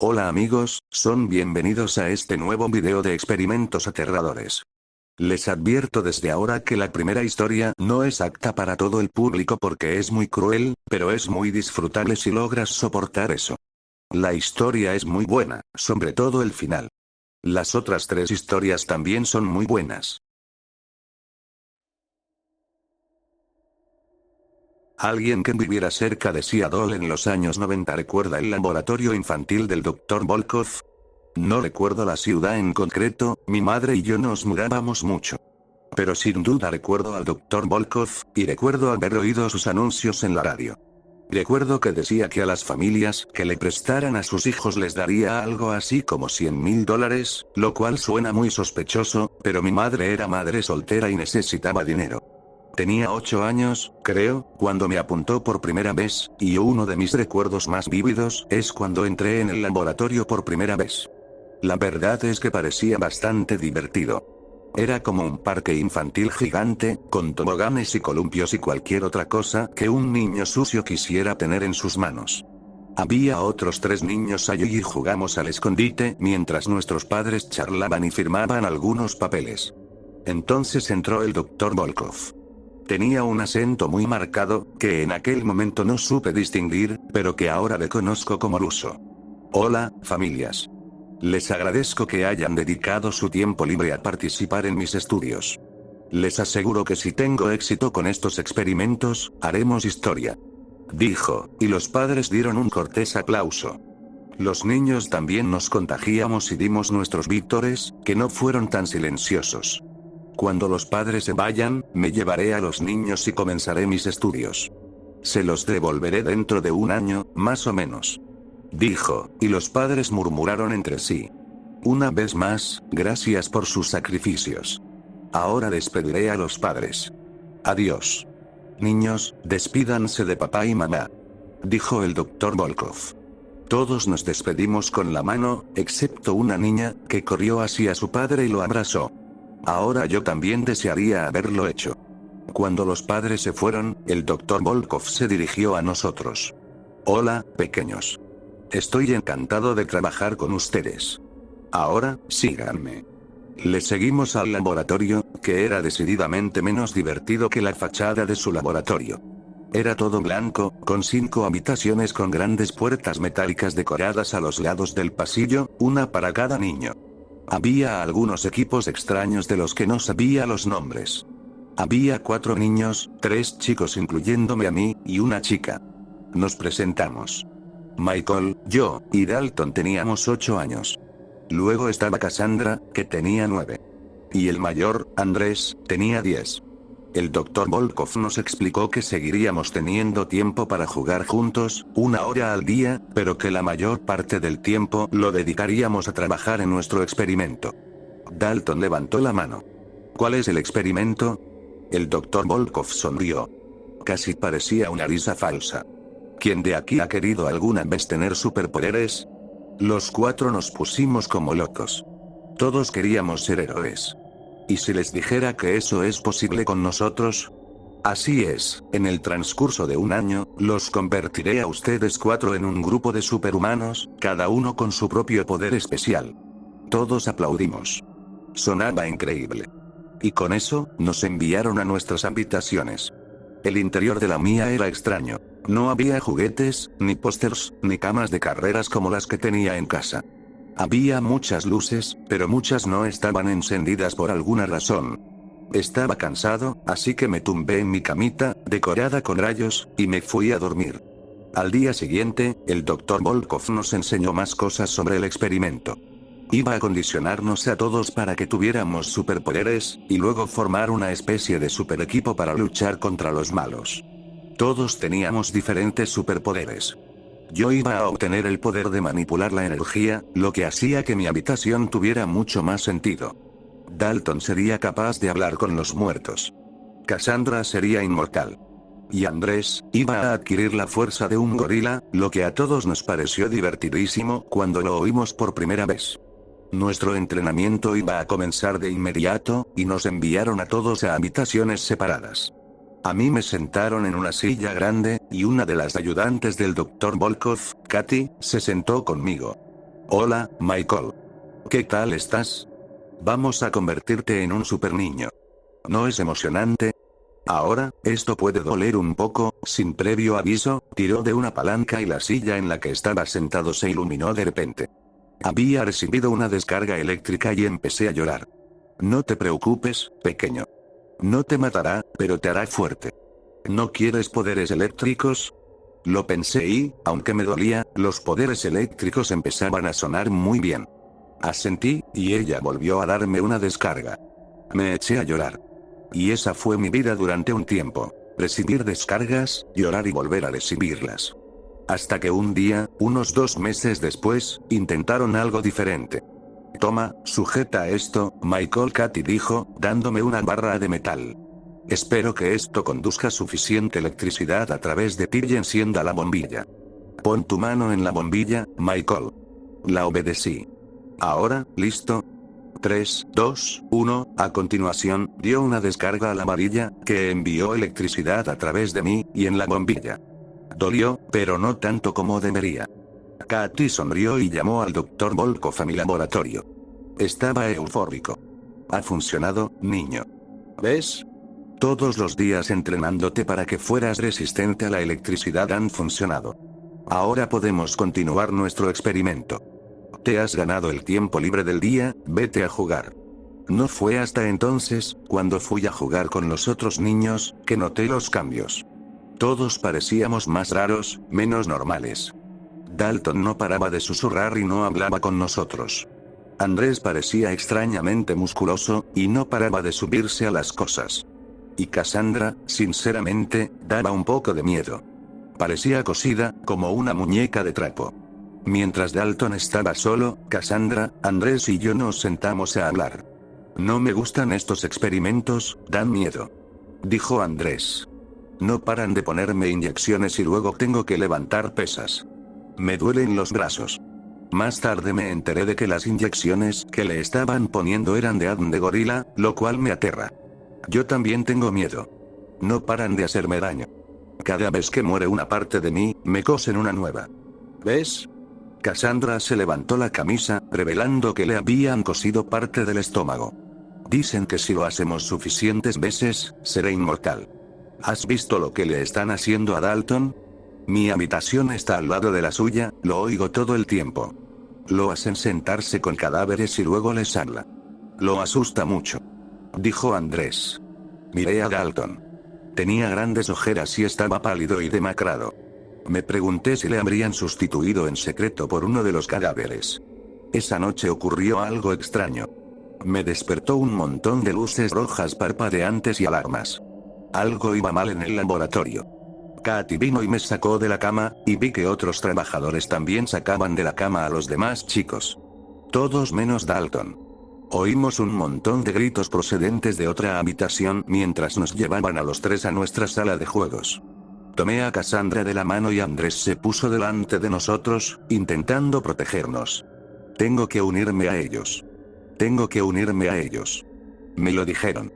Hola amigos, son bienvenidos a este nuevo video de experimentos aterradores. Les advierto desde ahora que la primera historia no es apta para todo el público porque es muy cruel, pero es muy disfrutable si logras soportar eso. La historia es muy buena, sobre todo el final. Las otras tres historias también son muy buenas. Alguien que viviera cerca de Seattle en los años 90 recuerda el laboratorio infantil del Dr. Volkov. No recuerdo la ciudad en concreto, mi madre y yo nos mudábamos mucho. Pero sin duda recuerdo al Dr. Volkov, y recuerdo haber oído sus anuncios en la radio. Recuerdo que decía que a las familias que le prestaran a sus hijos les daría algo así como $100,000, lo cual suena muy sospechoso, pero mi madre era madre soltera y necesitaba dinero. Tenía 8 años, creo, cuando me apuntó por primera vez, y uno de mis recuerdos más vívidos es cuando entré en el laboratorio por primera vez. La verdad es que parecía bastante divertido. Era como un parque infantil gigante, con toboganes y columpios y cualquier otra cosa que un niño sucio quisiera tener en sus manos. Había otros 3 niños allí y jugamos al escondite mientras nuestros padres charlaban y firmaban algunos papeles. Entonces entró el Dr. Volkov. Tenía un acento muy marcado, que en aquel momento no supe distinguir, pero que ahora reconozco como ruso. Hola, familias. Les agradezco que hayan dedicado su tiempo libre a participar en mis estudios. Les aseguro que si tengo éxito con estos experimentos, haremos historia. Dijo, y los padres dieron un cortés aplauso. Los niños también nos contagiamos y dimos nuestros vítores, que no fueron tan silenciosos. Cuando los padres se vayan, me llevaré a los niños y comenzaré mis estudios. Se los devolveré dentro de un año, más o menos. Dijo, y los padres murmuraron entre sí. Una vez más, gracias por sus sacrificios. Ahora despediré a los padres. Adiós. Niños, despídanse de papá y mamá. Dijo el Dr. Volkov. Todos nos despedimos con la mano, excepto una niña, que corrió hacia su padre y lo abrazó. Ahora yo también desearía haberlo hecho. Cuando los padres se fueron, el Dr. Volkov se dirigió a nosotros. Hola, pequeños. Estoy encantado de trabajar con ustedes. Ahora, síganme. Le seguimos al laboratorio, que era decididamente menos divertido que la fachada de su laboratorio. Era todo blanco, con 5 habitaciones con grandes puertas metálicas decoradas a los lados del pasillo, una para cada niño. Había algunos equipos extraños de los que no sabía los nombres. Había 4 niños, 3 chicos incluyéndome a mí, y una chica. Nos presentamos. Michael, yo, y Dalton teníamos 8 años. Luego estaba Cassandra, que tenía 9. Y el mayor, Andrés, tenía 10. El Dr. Volkov nos explicó que seguiríamos teniendo tiempo para jugar juntos, 1 hora al día, pero que la mayor parte del tiempo lo dedicaríamos a trabajar en nuestro experimento. Dalton levantó la mano. ¿Cuál es el experimento? El Dr. Volkov sonrió. Casi parecía una risa falsa. ¿Quién de aquí ha querido alguna vez tener superpoderes? Los 4 nos pusimos como locos. Todos queríamos ser héroes. ¿Y si les dijera que eso es posible con nosotros? Así es, en el transcurso de un año, los convertiré a ustedes 4 en un grupo de superhumanos, cada uno con su propio poder especial. Todos aplaudimos. Sonaba increíble. Y con eso, nos enviaron a nuestras habitaciones. El interior de la mía era extraño. No había juguetes, ni pósters, ni camas de carreras como las que tenía en casa. Había muchas luces, pero muchas no estaban encendidas por alguna razón. Estaba cansado, así que me tumbé en mi camita, decorada con rayos, y me fui a dormir. Al día siguiente, el Dr. Volkov nos enseñó más cosas sobre el experimento. Iba a condicionarnos a todos para que tuviéramos superpoderes, y luego formar una especie de super equipo para luchar contra los malos. Todos teníamos diferentes superpoderes. Yo iba a obtener el poder de manipular la energía, lo que hacía que mi habitación tuviera mucho más sentido. Dalton sería capaz de hablar con los muertos. Cassandra sería inmortal. Y Andrés iba a adquirir la fuerza de un gorila, lo que a todos nos pareció divertidísimo cuando lo oímos por primera vez. Nuestro entrenamiento iba a comenzar de inmediato, y nos enviaron a todos a habitaciones separadas. A mí me sentaron en una silla grande, y una de las ayudantes del Dr. Volkov, Katy, se sentó conmigo. Hola, Michael. ¿Qué tal estás? Vamos a convertirte en un super niño. ¿No es emocionante? Ahora, esto puede doler un poco. Sin previo aviso, tiró de una palanca y la silla en la que estaba sentado se iluminó de repente. Había recibido una descarga eléctrica y empecé a llorar. No te preocupes, pequeño. No te matará, pero te hará fuerte. ¿No quieres poderes eléctricos? Lo pensé y, aunque me dolía, los poderes eléctricos empezaban a sonar muy bien. Asentí, y ella volvió a darme una descarga. Me eché a llorar. Y esa fue mi vida durante un tiempo. Recibir descargas, llorar y volver a recibirlas. Hasta que un día, unos 2 meses después, intentaron algo diferente. Toma, sujeta esto, Michael. Katy dijo, dándome una barra de metal. Espero que esto conduzca suficiente electricidad a través de ti y encienda la bombilla. Pon tu mano en la bombilla, Michael. La obedecí. Ahora, ¿listo? 3, 2, 1, a continuación, dio una descarga a la varilla, que envió electricidad a través de mí, y en la bombilla. Dolió, pero no tanto como debería. Katy sonrió y llamó al Dr. Volkov a mi laboratorio. Estaba eufórico. Ha funcionado, niño. ¿Ves? Todos los días entrenándote para que fueras resistente a la electricidad han funcionado. Ahora podemos continuar nuestro experimento. Te has ganado el tiempo libre del día, vete a jugar. No fue hasta entonces, cuando fui a jugar con los otros niños, que noté los cambios. Todos parecíamos más raros, menos normales. Dalton no paraba de susurrar y no hablaba con nosotros. Andrés parecía extrañamente musculoso, y no paraba de subirse a las cosas. Y Cassandra, sinceramente, daba un poco de miedo. Parecía cosida, como una muñeca de trapo. Mientras Dalton estaba solo, Cassandra, Andrés y yo nos sentamos a hablar. No me gustan estos experimentos, dan miedo. Dijo Andrés. No paran de ponerme inyecciones y luego tengo que levantar pesas. Me duelen los brazos. Más tarde me enteré de que las inyecciones que le estaban poniendo eran de ADN de gorila, lo cual me aterra. Yo también tengo miedo. No paran de hacerme daño. Cada vez que muere una parte de mí, me cosen una nueva. ¿Ves? Cassandra se levantó la camisa, revelando que le habían cosido parte del estómago. Dicen que si lo hacemos suficientes veces, seré inmortal. ¿Has visto lo que le están haciendo a Dalton? Mi habitación está al lado de la suya, lo oigo todo el tiempo. Lo hacen sentarse con cadáveres y luego les habla. Lo asusta mucho. Dijo Andrés. Miré a Dalton. Tenía grandes ojeras y estaba pálido y demacrado. Me pregunté si le habrían sustituido en secreto por uno de los cadáveres. Esa noche ocurrió algo extraño. Me despertó un montón de luces rojas parpadeantes y alarmas. Algo iba mal en el laboratorio. Katy vino y me sacó de la cama, y vi que otros trabajadores también sacaban de la cama a los demás chicos. Todos menos Dalton. Oímos un montón de gritos procedentes de otra habitación mientras nos llevaban a los tres a nuestra sala de juegos. Tomé a Cassandra de la mano y Andrés se puso delante de nosotros, intentando protegernos. Tengo que unirme a ellos. Tengo que unirme a ellos. Me lo dijeron.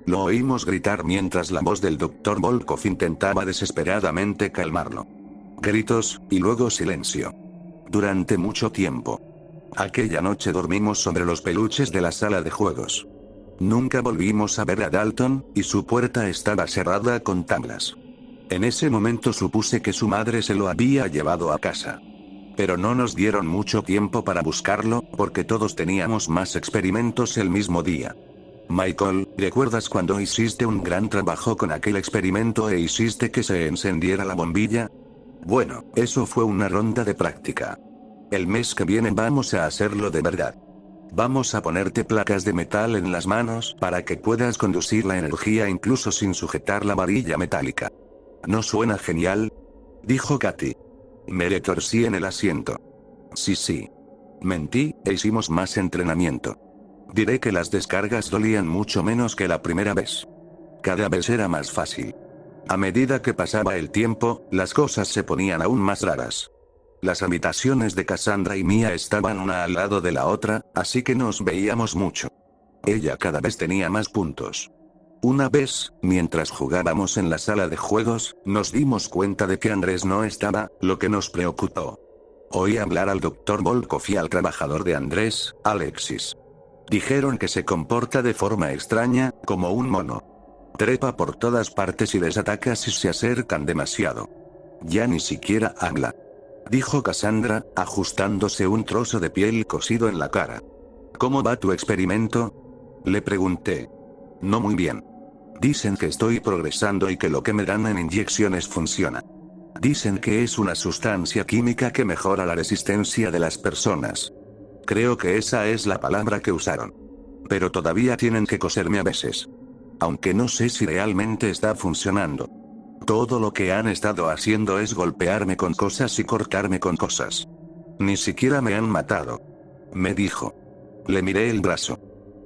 Lo oímos gritar mientras la voz del Dr. Volkov intentaba desesperadamente calmarlo. Gritos, y luego silencio. Durante mucho tiempo. Aquella noche dormimos sobre los peluches de la sala de juegos. Nunca volvimos a ver a Dalton, y su puerta estaba cerrada con tablas. En ese momento supuse que su madre se lo había llevado a casa. Pero no nos dieron mucho tiempo para buscarlo, porque todos teníamos más experimentos el mismo día. Michael, ¿recuerdas cuando hiciste un gran trabajo con aquel experimento e hiciste que se encendiera la bombilla? Bueno, eso fue una ronda de práctica. El mes que viene vamos a hacerlo de verdad. Vamos a ponerte placas de metal en las manos para que puedas conducir la energía incluso sin sujetar la varilla metálica. ¿No suena genial? Dijo Katy. Me retorcí en el asiento. Sí. Mentí, e hicimos más entrenamiento. Diré que las descargas dolían mucho menos que la primera vez. Cada vez era más fácil. A medida que pasaba el tiempo, las cosas se ponían aún más raras. Las habitaciones de Cassandra y mía estaban una al lado de la otra, así que nos veíamos mucho. Ella cada vez tenía más puntos. Una vez, mientras jugábamos en la sala de juegos, nos dimos cuenta de que Andrés no estaba, lo que nos preocupó. Oí hablar al Dr. Volkov y al trabajador de Andrés, Alexis. Dijeron que se comporta de forma extraña, como un mono. Trepa por todas partes y les ataca si se acercan demasiado. Ya ni siquiera habla. Dijo Cassandra, ajustándose un trozo de piel cosido en la cara. ¿Cómo va tu experimento? Le pregunté. No muy bien. Dicen que estoy progresando y que lo que me dan en inyecciones funciona. Dicen que es una sustancia química que mejora la resistencia de las personas. Creo que esa es la palabra que usaron. Pero todavía tienen que coserme a veces. Aunque no sé si realmente está funcionando. Todo lo que han estado haciendo es golpearme con cosas y cortarme con cosas. Ni siquiera me han matado. Me dijo. Le miré el brazo.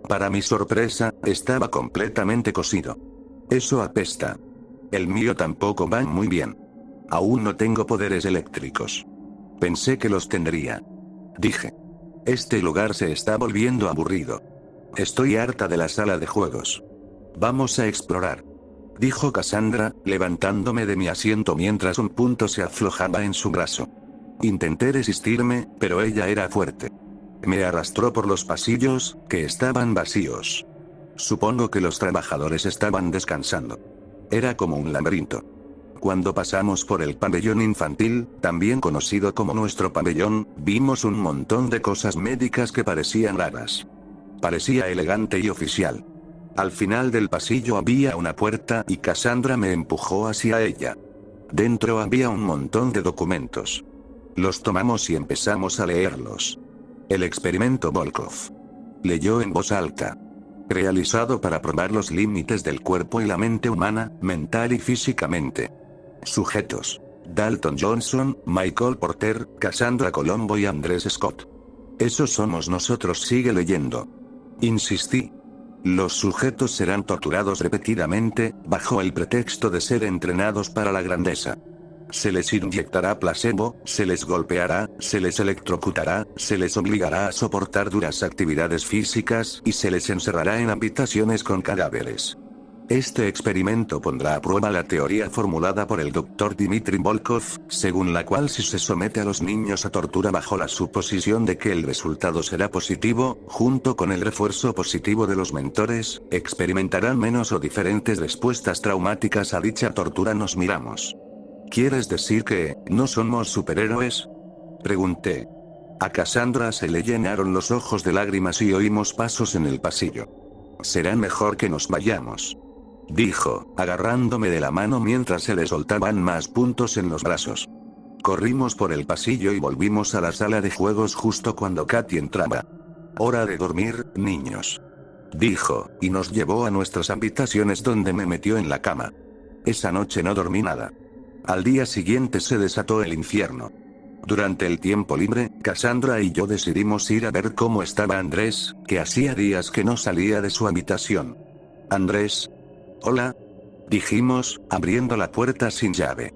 Para mi sorpresa, estaba completamente cosido. Eso apesta. El mío tampoco va muy bien. Aún no tengo poderes eléctricos. Pensé que los tendría. Dije. Este lugar se está volviendo aburrido. Estoy harta de la sala de juegos. Vamos a explorar. Dijo Cassandra, levantándome de mi asiento mientras un punto se aflojaba en su brazo. Intenté resistirme, pero ella era fuerte. Me arrastró por los pasillos, que estaban vacíos. Supongo que los trabajadores estaban descansando. Era como un laberinto. Cuando pasamos por el pabellón infantil, también conocido como nuestro pabellón, vimos un montón de cosas médicas que parecían raras. Parecía elegante y oficial. Al final del pasillo había una puerta y Cassandra me empujó hacia ella. Dentro había un montón de documentos. Los tomamos y empezamos a leerlos. El experimento Volkov. Leyó en voz alta. Realizado para probar los límites del cuerpo y la mente humana, mental y físicamente. Sujetos: Dalton Johnson, Michael Porter, Cassandra Colombo y Andrés Scott. Esos somos nosotros, sigue leyendo. Insistí. Los sujetos serán torturados repetidamente, bajo el pretexto de ser entrenados para la grandeza. Se les inyectará placebo, se les golpeará, se les electrocutará, se les obligará a soportar duras actividades físicas y se les encerrará en habitaciones con cadáveres. Este experimento pondrá a prueba la teoría formulada por el Dr. Dmitry Volkov, según la cual si se somete a los niños a tortura bajo la suposición de que el resultado será positivo, junto con el refuerzo positivo de los mentores, experimentarán menos o diferentes respuestas traumáticas a dicha tortura. Nos miramos. ¿Quieres decir que no somos superhéroes? Pregunté. A Cassandra se le llenaron los ojos de lágrimas y oímos pasos en el pasillo. Será mejor que nos vayamos. Dijo, agarrándome de la mano mientras se le soltaban más puntos en los brazos. Corrimos por el pasillo y volvimos a la sala de juegos justo cuando Katy entraba. Hora de dormir, niños. Dijo, y nos llevó a nuestras habitaciones donde me metió en la cama. Esa noche no dormí nada. Al día siguiente se desató el infierno. Durante el tiempo libre, Cassandra y yo decidimos ir a ver cómo estaba Andrés, que hacía días que no salía de su habitación. Andrés. Hola. Dijimos, abriendo la puerta sin llave.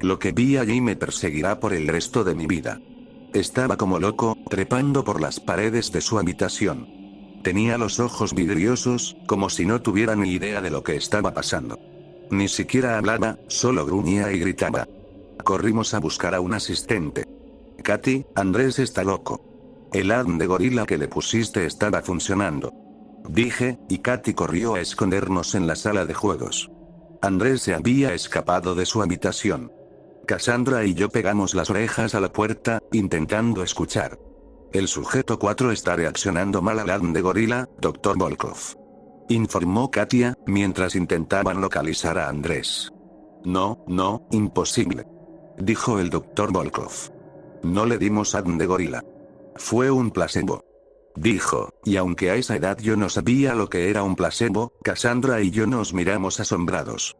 Lo que vi allí me perseguirá por el resto de mi vida. Estaba como loco, trepando por las paredes de su habitación. Tenía los ojos vidriosos, como si no tuviera ni idea de lo que estaba pasando. Ni siquiera hablaba, solo gruñía y gritaba. Corrimos a buscar a un asistente. Katy, Andrés está loco. El ADN de gorila que le pusiste estaba funcionando. Dije, y Katy corrió a escondernos en la sala de juegos. Andrés se había escapado de su habitación. Cassandra y yo pegamos las orejas a la puerta, intentando escuchar. El sujeto 4 está reaccionando mal al ADN de gorila, Dr. Volkov. Informó Katia, mientras intentaban localizar a Andrés. No, imposible. Dijo el Dr. Volkov. No le dimos ADN de gorila. Fue un placebo. Dijo, y aunque a esa edad yo no sabía lo que era un placebo, Cassandra y yo nos miramos asombrados.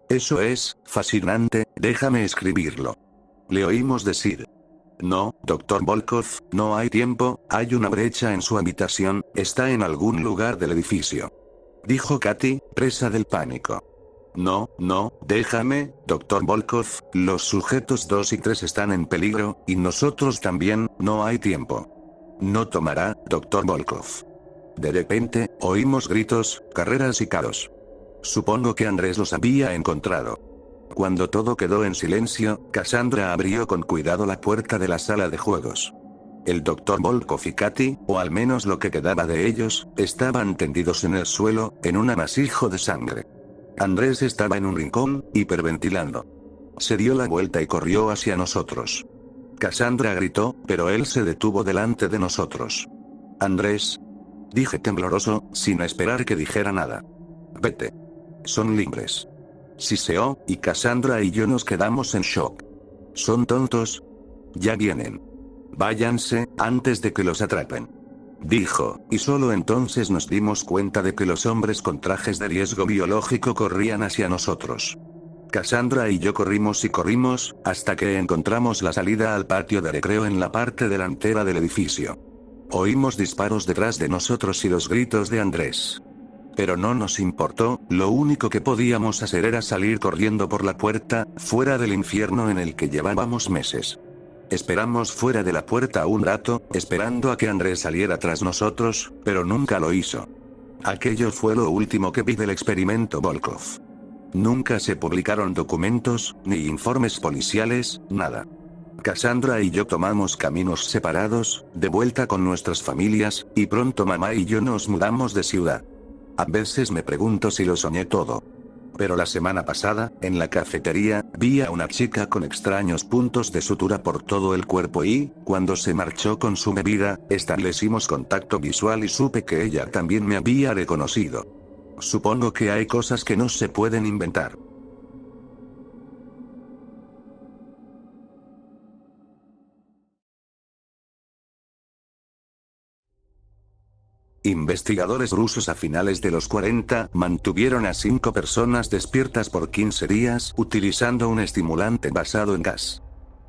Eso es fascinante, déjame escribirlo. Le oímos decir. No, Dr. Volkov, no hay tiempo, hay una brecha en su habitación, está en algún lugar del edificio. Dijo Katy, presa del pánico. No, déjame, Dr. Volkov, los sujetos 2 y 3 están en peligro, y nosotros también, no hay tiempo. No tomará, Dr. Volkov. De repente, oímos gritos, carreras y caos. Supongo que Andrés los había encontrado. Cuando todo quedó en silencio, Cassandra abrió con cuidado la puerta de la sala de juegos. El Dr. Volkov y Katy, o al menos lo que quedaba de ellos, estaban tendidos en el suelo, en un amasijo de sangre. Andrés estaba en un rincón, hiperventilando. Se dio la vuelta y corrió hacia nosotros. Cassandra gritó, pero él se detuvo delante de nosotros. Andrés, dije tembloroso, sin esperar que dijera nada. Vete. Son libres. Siseó, y Cassandra y yo nos quedamos en shock. ¿Son tontos? Ya vienen. Váyanse, antes de que los atrapen. Dijo, y solo entonces nos dimos cuenta de que los hombres con trajes de riesgo biológico corrían hacia nosotros. Cassandra y yo corrimos y corrimos, hasta que encontramos la salida al patio de recreo en la parte delantera del edificio. Oímos disparos detrás de nosotros y los gritos de Andrés. Pero no nos importó, lo único que podíamos hacer era salir corriendo por la puerta, fuera del infierno en el que llevábamos meses. Esperamos fuera de la puerta un rato, esperando a que Andrés saliera tras nosotros, pero nunca lo hizo. Aquello fue lo último que vi del experimento Volkov. Nunca se publicaron documentos, ni informes policiales, nada. Cassandra y yo tomamos caminos separados, de vuelta con nuestras familias, y pronto mamá y yo nos mudamos de ciudad. A veces me pregunto si lo soñé todo. Pero la semana pasada, en la cafetería, vi a una chica con extraños puntos de sutura por todo el cuerpo y, cuando se marchó con su bebida, establecimos contacto visual y supe que ella también me había reconocido. Supongo que hay cosas que no se pueden inventar. Investigadores rusos a finales de los 40 mantuvieron a 5 personas despiertas por 15 días utilizando un estimulante basado en gas.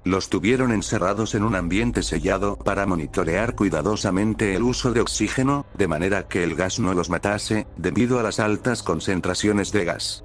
Los tuvieron encerrados en un ambiente sellado para monitorear cuidadosamente el uso de oxígeno, de manera que el gas no los matase, debido a las altas concentraciones de gas.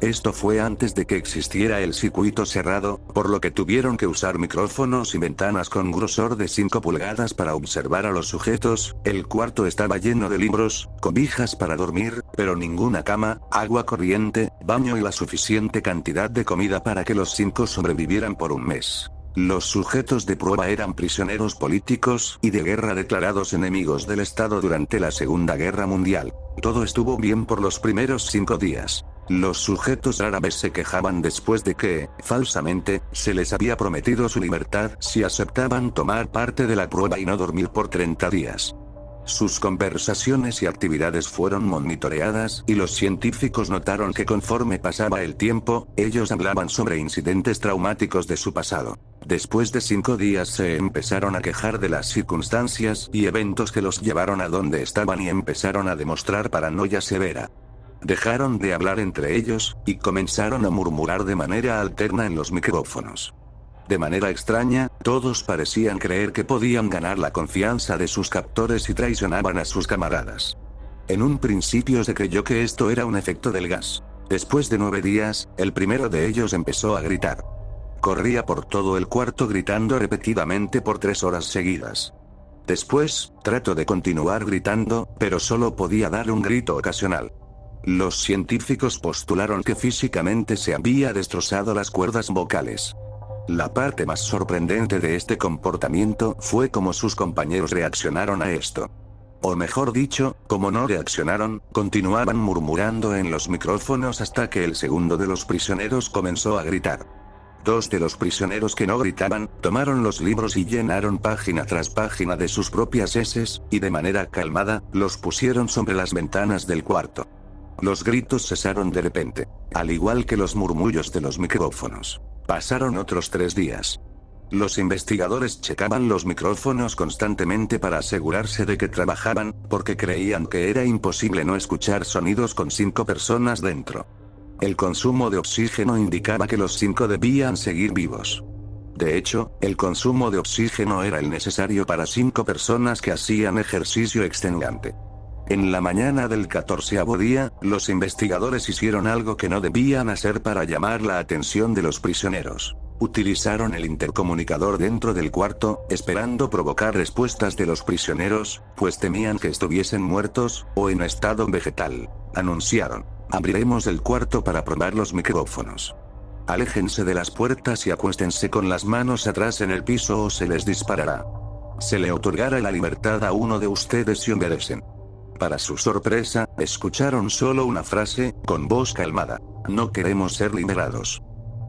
Esto fue antes de que existiera el circuito cerrado, por lo que tuvieron que usar micrófonos y ventanas con grosor de 5 pulgadas para observar a los sujetos. El cuarto estaba lleno de libros, cobijas para dormir, pero ninguna cama, agua corriente, baño y la suficiente cantidad de comida para que los 5 sobrevivieran por un mes. Los sujetos de prueba eran prisioneros políticos y de guerra declarados enemigos del Estado durante la Segunda Guerra Mundial. Todo estuvo bien por los primeros 5 días. Los sujetos rara vez se quejaban después de que, falsamente, se les había prometido su libertad si aceptaban tomar parte de la prueba y no dormir por 30 días. Sus conversaciones y actividades fueron monitoreadas y los científicos notaron que conforme pasaba el tiempo, ellos hablaban sobre incidentes traumáticos de su pasado. Después de 5 días se empezaron a quejar de las circunstancias y eventos que los llevaron a donde estaban y empezaron a demostrar paranoia severa. Dejaron de hablar entre ellos, y comenzaron a murmurar de manera alterna en los micrófonos. De manera extraña, todos parecían creer que podían ganar la confianza de sus captores y traicionaban a sus camaradas. En un principio se creyó que esto era un efecto del gas. Después de 9 días, el primero de ellos empezó a gritar. Corría por todo el cuarto gritando repetidamente por 3 horas seguidas. Después, trató de continuar gritando, pero solo podía dar un grito ocasional. Los científicos postularon que físicamente se había destrozado las cuerdas vocales. La parte más sorprendente de este comportamiento fue cómo sus compañeros reaccionaron a esto. O mejor dicho, como no reaccionaron, continuaban murmurando en los micrófonos hasta que el segundo de los prisioneros comenzó a gritar. 2 de los prisioneros que no gritaban, tomaron los libros y llenaron página tras página de sus propias heces, y de manera calmada, los pusieron sobre las ventanas del cuarto. Los gritos cesaron de repente, al igual que los murmullos de los micrófonos. Pasaron otros 3 días. Los investigadores checaban los micrófonos constantemente para asegurarse de que trabajaban, porque creían que era imposible no escuchar sonidos con 5 personas dentro. El consumo de oxígeno indicaba que los 5 debían seguir vivos. De hecho, el consumo de oxígeno era el necesario para 5 personas que hacían ejercicio extenuante. En la mañana del 14º día, los investigadores hicieron algo que no debían hacer para llamar la atención de los prisioneros. Utilizaron el intercomunicador dentro del cuarto, esperando provocar respuestas de los prisioneros, pues temían que estuviesen muertos, o en estado vegetal. Anunciaron: abriremos el cuarto para probar los micrófonos. Aléjense de las puertas y acuéstense con las manos atrás en el piso o se les disparará. Se le otorgará la libertad a uno de ustedes si obedecen. Para su sorpresa, escucharon solo una frase, con voz calmada: no queremos ser liberados.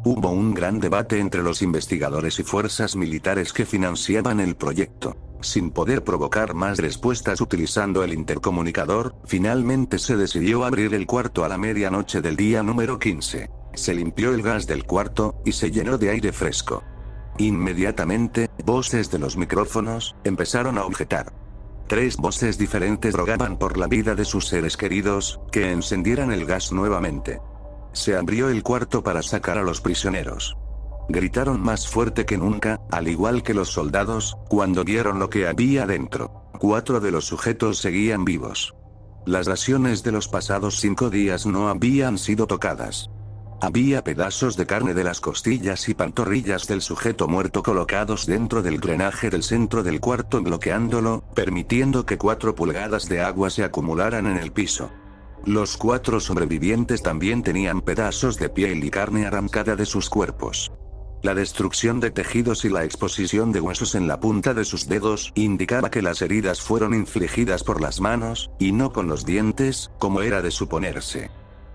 Hubo un gran debate entre los investigadores y fuerzas militares que financiaban el proyecto. Sin poder provocar más respuestas utilizando el intercomunicador, finalmente se decidió abrir el cuarto a la medianoche del día número 15. Se limpió el gas del cuarto, y se llenó de aire fresco. Inmediatamente, voces de los micrófonos empezaron a objetar. 3 voces diferentes rogaban por la vida de sus seres queridos, que encendieran el gas nuevamente. Se abrió el cuarto para sacar a los prisioneros. Gritaron más fuerte que nunca, al igual que los soldados, cuando vieron lo que había dentro. 4 de los sujetos seguían vivos. Las raciones de los pasados 5 días no habían sido tocadas. Había pedazos de carne de las costillas y pantorrillas del sujeto muerto colocados dentro del drenaje del centro del cuarto, bloqueándolo, permitiendo que 4 pulgadas de agua se acumularan en el piso. Los 4 sobrevivientes también tenían pedazos de piel y carne arrancada de sus cuerpos. La destrucción de tejidos y la exposición de huesos en la punta de sus dedos indicaba que las heridas fueron infligidas por las manos, y no con los dientes, como era de suponerse.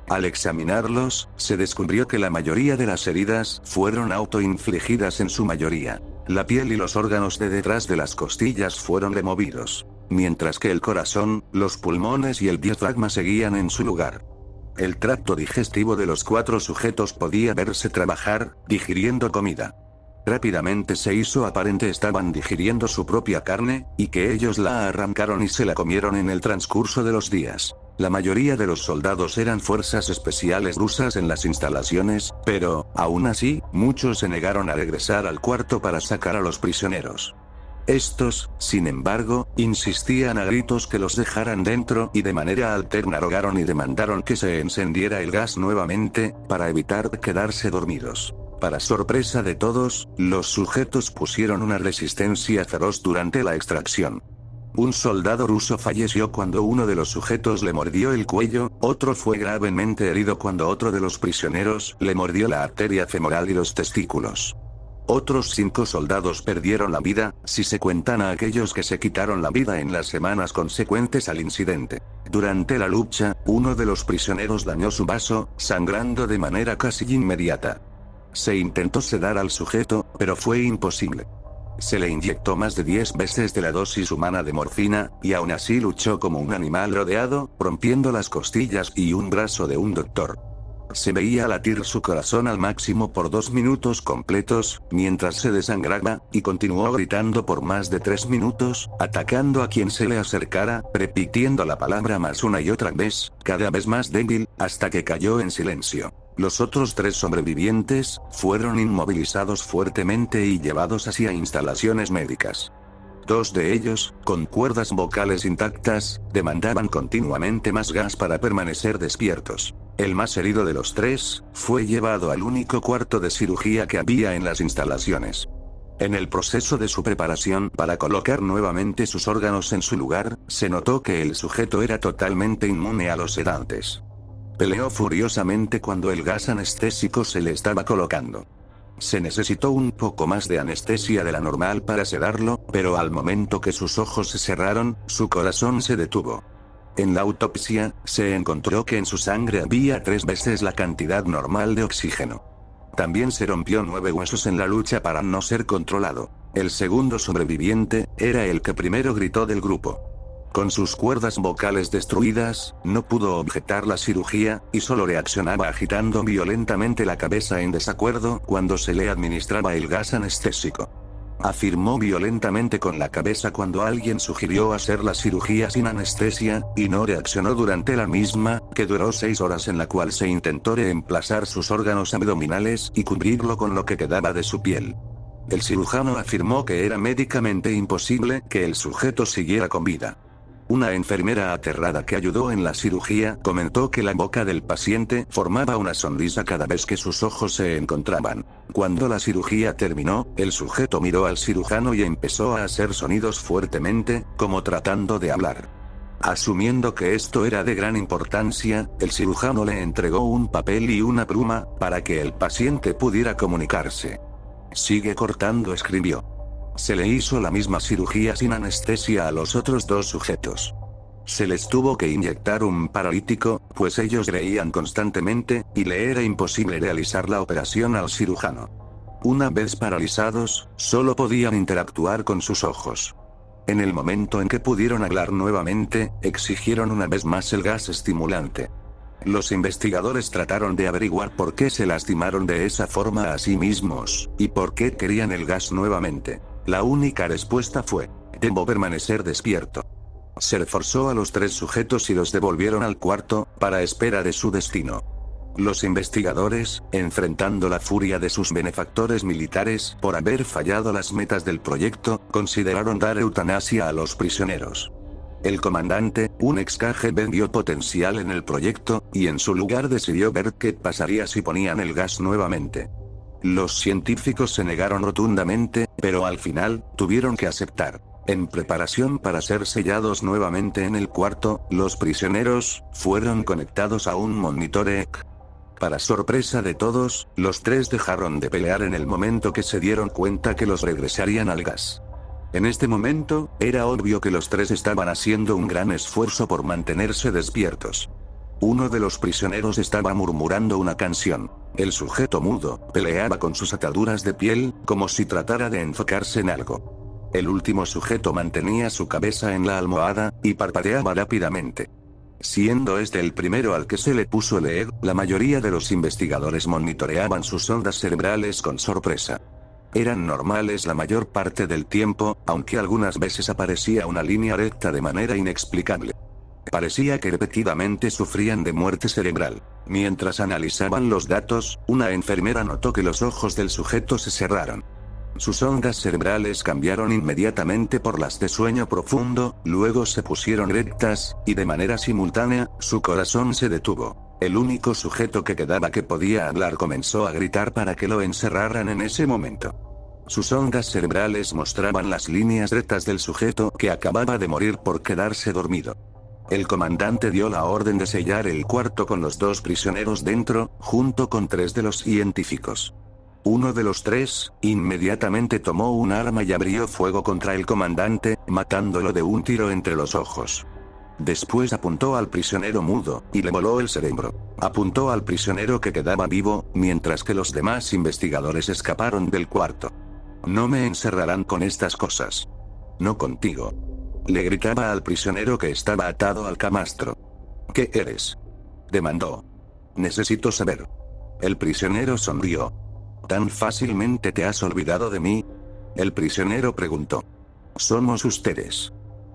Al examinarlos, se descubrió que la mayoría de las heridas fueron autoinfligidas en su mayoría. La piel y los órganos de detrás de las costillas fueron removidos, mientras que el corazón, los pulmones y el diafragma seguían en su lugar. El tracto digestivo de los 4 sujetos podía verse trabajar, digiriendo comida. Rápidamente se hizo aparente estaban digiriendo su propia carne, y que ellos la arrancaron y se la comieron en el transcurso de los días. La mayoría de los soldados eran fuerzas especiales rusas en las instalaciones, pero, aún así, muchos se negaron a regresar al cuarto para sacar a los prisioneros. Estos, sin embargo, insistían a gritos que los dejaran dentro y de manera alterna rogaron y demandaron que se encendiera el gas nuevamente, para evitar quedarse dormidos. Para sorpresa de todos, los sujetos pusieron una resistencia feroz durante la extracción. Un soldado ruso falleció cuando uno de los sujetos le mordió el cuello, otro fue gravemente herido cuando otro de los prisioneros le mordió la arteria femoral y los testículos. Otros 5 soldados perdieron la vida, si se cuentan a aquellos que se quitaron la vida en las semanas consecuentes al incidente. Durante la lucha, uno de los prisioneros dañó su vaso, sangrando de manera casi inmediata. Se intentó sedar al sujeto, pero fue imposible. Se le inyectó más de 10 veces de la dosis humana de morfina, y aún así luchó como un animal rodeado, rompiendo las costillas y un brazo de un doctor. Se veía latir su corazón al máximo por 2 minutos completos, mientras se desangraba, y continuó gritando por más de 3 minutos, atacando a quien se le acercara, repitiendo la palabra más una y otra vez, cada vez más débil, hasta que cayó en silencio. Los otros 3 sobrevivientes fueron inmovilizados fuertemente y llevados hacia instalaciones médicas. 2 de ellos, con cuerdas vocales intactas, demandaban continuamente más gas para permanecer despiertos. El más herido de los 3, fue llevado al único cuarto de cirugía que había en las instalaciones. En el proceso de su preparación para colocar nuevamente sus órganos en su lugar, se notó que el sujeto era totalmente inmune a los sedantes. Peleó furiosamente cuando el gas anestésico se le estaba colocando. Se necesitó un poco más de anestesia de la normal para sedarlo, pero al momento que sus ojos se cerraron, su corazón se detuvo. En la autopsia, se encontró que en su sangre había 3 veces la cantidad normal de oxígeno. También se rompió 9 huesos en la lucha para no ser controlado. El segundo sobreviviente, era el que primero gritó del grupo. Con sus cuerdas vocales destruidas, no pudo objetar la cirugía, y solo reaccionaba agitando violentamente la cabeza en desacuerdo cuando se le administraba el gas anestésico. Afirmó violentamente con la cabeza cuando alguien sugirió hacer la cirugía sin anestesia, y no reaccionó durante la misma, que duró 6 horas en la cual se intentó reemplazar sus órganos abdominales y cubrirlo con lo que quedaba de su piel. El cirujano afirmó que era médicamente imposible que el sujeto siguiera con vida. Una enfermera aterrada que ayudó en la cirugía comentó que la boca del paciente formaba una sonrisa cada vez que sus ojos se encontraban. Cuando la cirugía terminó, el sujeto miró al cirujano y empezó a hacer sonidos fuertemente, como tratando de hablar. Asumiendo que esto era de gran importancia, el cirujano le entregó un papel y una pluma, para que el paciente pudiera comunicarse. Sigue cortando, escribió. Se le hizo la misma cirugía sin anestesia a los otros dos sujetos. Se les tuvo que inyectar un paralítico, pues ellos reían constantemente, y le era imposible realizar la operación al cirujano. Una vez paralizados, solo podían interactuar con sus ojos. En el momento en que pudieron hablar nuevamente, exigieron una vez más el gas estimulante. Los investigadores trataron de averiguar por qué se lastimaron de esa forma a sí mismos, y por qué querían el gas nuevamente. La única respuesta fue: debo permanecer despierto. Se reforzó a los tres sujetos y los devolvieron al cuarto, para espera de su destino. Los investigadores, enfrentando la furia de sus benefactores militares por haber fallado las metas del proyecto, consideraron dar eutanasia a los prisioneros. El comandante, un ex KGB, vio potencial en el proyecto, y en su lugar decidió ver qué pasaría si ponían el gas nuevamente. Los científicos se negaron rotundamente, pero al final, tuvieron que aceptar. En preparación para ser sellados nuevamente en el cuarto, los prisioneros fueron conectados a un monitor EEG. Para sorpresa de todos, los tres dejaron de pelear en el momento que se dieron cuenta que los regresarían al gas. En este momento, era obvio que los tres estaban haciendo un gran esfuerzo por mantenerse despiertos. Uno de los prisioneros estaba murmurando una canción. El sujeto mudo peleaba con sus ataduras de piel, como si tratara de enfocarse en algo. El último sujeto mantenía su cabeza en la almohada, y parpadeaba rápidamente. Siendo este el primero al que se le puso el EEG, la mayoría de los investigadores monitoreaban sus ondas cerebrales con sorpresa. Eran normales la mayor parte del tiempo, aunque algunas veces aparecía una línea recta de manera inexplicable. Parecía que repetidamente sufrían de muerte cerebral. Mientras analizaban los datos, una enfermera notó que los ojos del sujeto se cerraron. Sus ondas cerebrales cambiaron inmediatamente por las de sueño profundo, luego se pusieron rectas, y de manera simultánea, su corazón se detuvo. El único sujeto que quedaba que podía hablar comenzó a gritar para que lo encerraran en ese momento. Sus ondas cerebrales mostraban las líneas rectas del sujeto que acababa de morir por quedarse dormido. El comandante dio la orden de sellar el cuarto con los dos prisioneros dentro, junto con tres de los científicos. Uno de los tres, inmediatamente tomó un arma y abrió fuego contra el comandante, matándolo de un tiro entre los ojos. Después apuntó al prisionero mudo, y le voló el cerebro. Apuntó al prisionero que quedaba vivo, mientras que los demás investigadores escaparon del cuarto. No me encerrarán con estas cosas. No contigo. Le gritaba al prisionero que estaba atado al camastro. ¿Qué eres? Demandó. Necesito saber. El prisionero sonrió. ¿Tan fácilmente te has olvidado de mí? El prisionero preguntó. Somos ustedes.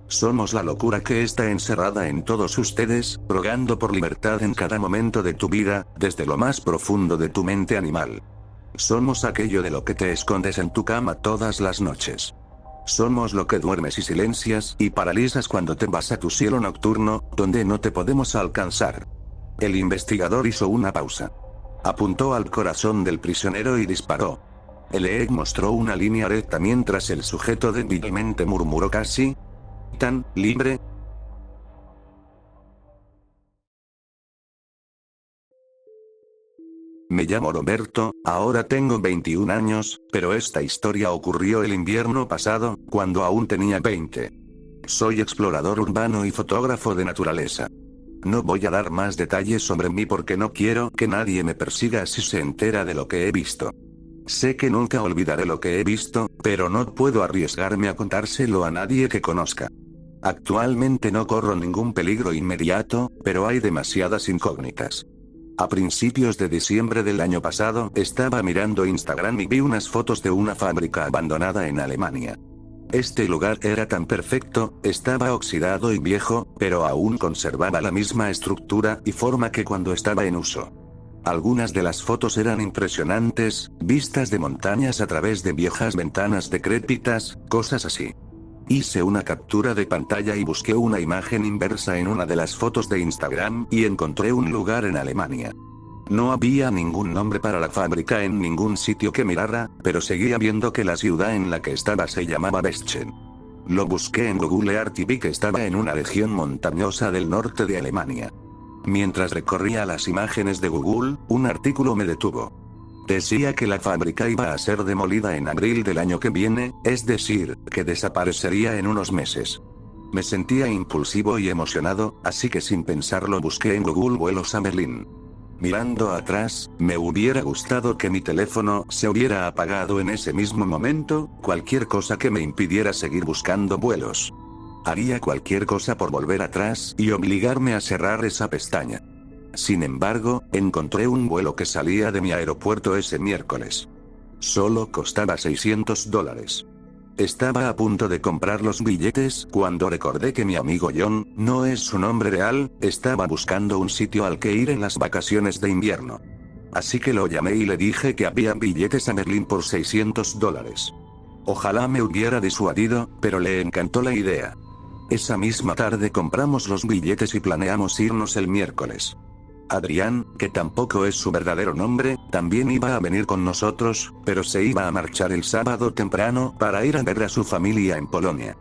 Somos la locura que está encerrada en todos ustedes, rogando por libertad en cada momento de tu vida, desde lo más profundo de tu mente animal. Somos aquello de lo que te escondes en tu cama todas las noches. Somos lo que duermes y silencias y paralizas cuando te vas a tu cielo nocturno, donde no te podemos alcanzar. El investigador hizo una pausa. Apuntó al corazón del prisionero y disparó. El EEG mostró una línea recta mientras el sujeto débilmente murmuró casi tan libre. Me llamo Roberto, ahora tengo 21 años, pero esta historia ocurrió el invierno pasado, cuando aún tenía 20. Soy explorador urbano y fotógrafo de naturaleza. No voy a dar más detalles sobre mí porque no quiero que nadie me persiga si se entera de lo que he visto. Sé que nunca olvidaré lo que he visto, pero no puedo arriesgarme a contárselo a nadie que conozca. Actualmente no corro ningún peligro inmediato, pero hay demasiadas incógnitas. A principios de diciembre del año pasado, estaba mirando Instagram y vi unas fotos de una fábrica abandonada en Alemania. Este lugar era tan perfecto, estaba oxidado y viejo, pero aún conservaba la misma estructura y forma que cuando estaba en uso. Algunas de las fotos eran impresionantes, vistas de montañas a través de viejas ventanas decrépitas, cosas así. Hice una captura de pantalla y busqué una imagen inversa en una de las fotos de Instagram y encontré un lugar en Alemania. No había ningún nombre para la fábrica en ningún sitio que mirara, pero seguía viendo que la ciudad en la que estaba se llamaba Beschen. Lo busqué en Google Earth y vi que estaba en una región montañosa del norte de Alemania. Mientras recorría las imágenes de Google, un artículo me detuvo. Decía que la fábrica iba a ser demolida en abril del año que viene, es decir, que desaparecería en unos meses. Me sentía impulsivo y emocionado, así que sin pensarlo busqué en Google vuelos a Berlín. Mirando atrás, me hubiera gustado que mi teléfono se hubiera apagado en ese mismo momento, cualquier cosa que me impidiera seguir buscando vuelos. Haría cualquier cosa por volver atrás y obligarme a cerrar esa pestaña. Sin embargo, encontré un vuelo que salía de mi aeropuerto ese miércoles. Solo costaba $600. Estaba a punto de comprar los billetes cuando recordé que mi amigo John, no es su nombre real, estaba buscando un sitio al que ir en las vacaciones de invierno. Así que lo llamé y le dije que había billetes a Berlín por $600. Ojalá me hubiera disuadido, pero le encantó la idea. Esa misma tarde compramos los billetes y planeamos irnos el miércoles. Adrián, que tampoco es su verdadero nombre, también iba a venir con nosotros, pero se iba a marchar el sábado temprano para ir a ver a su familia en Polonia.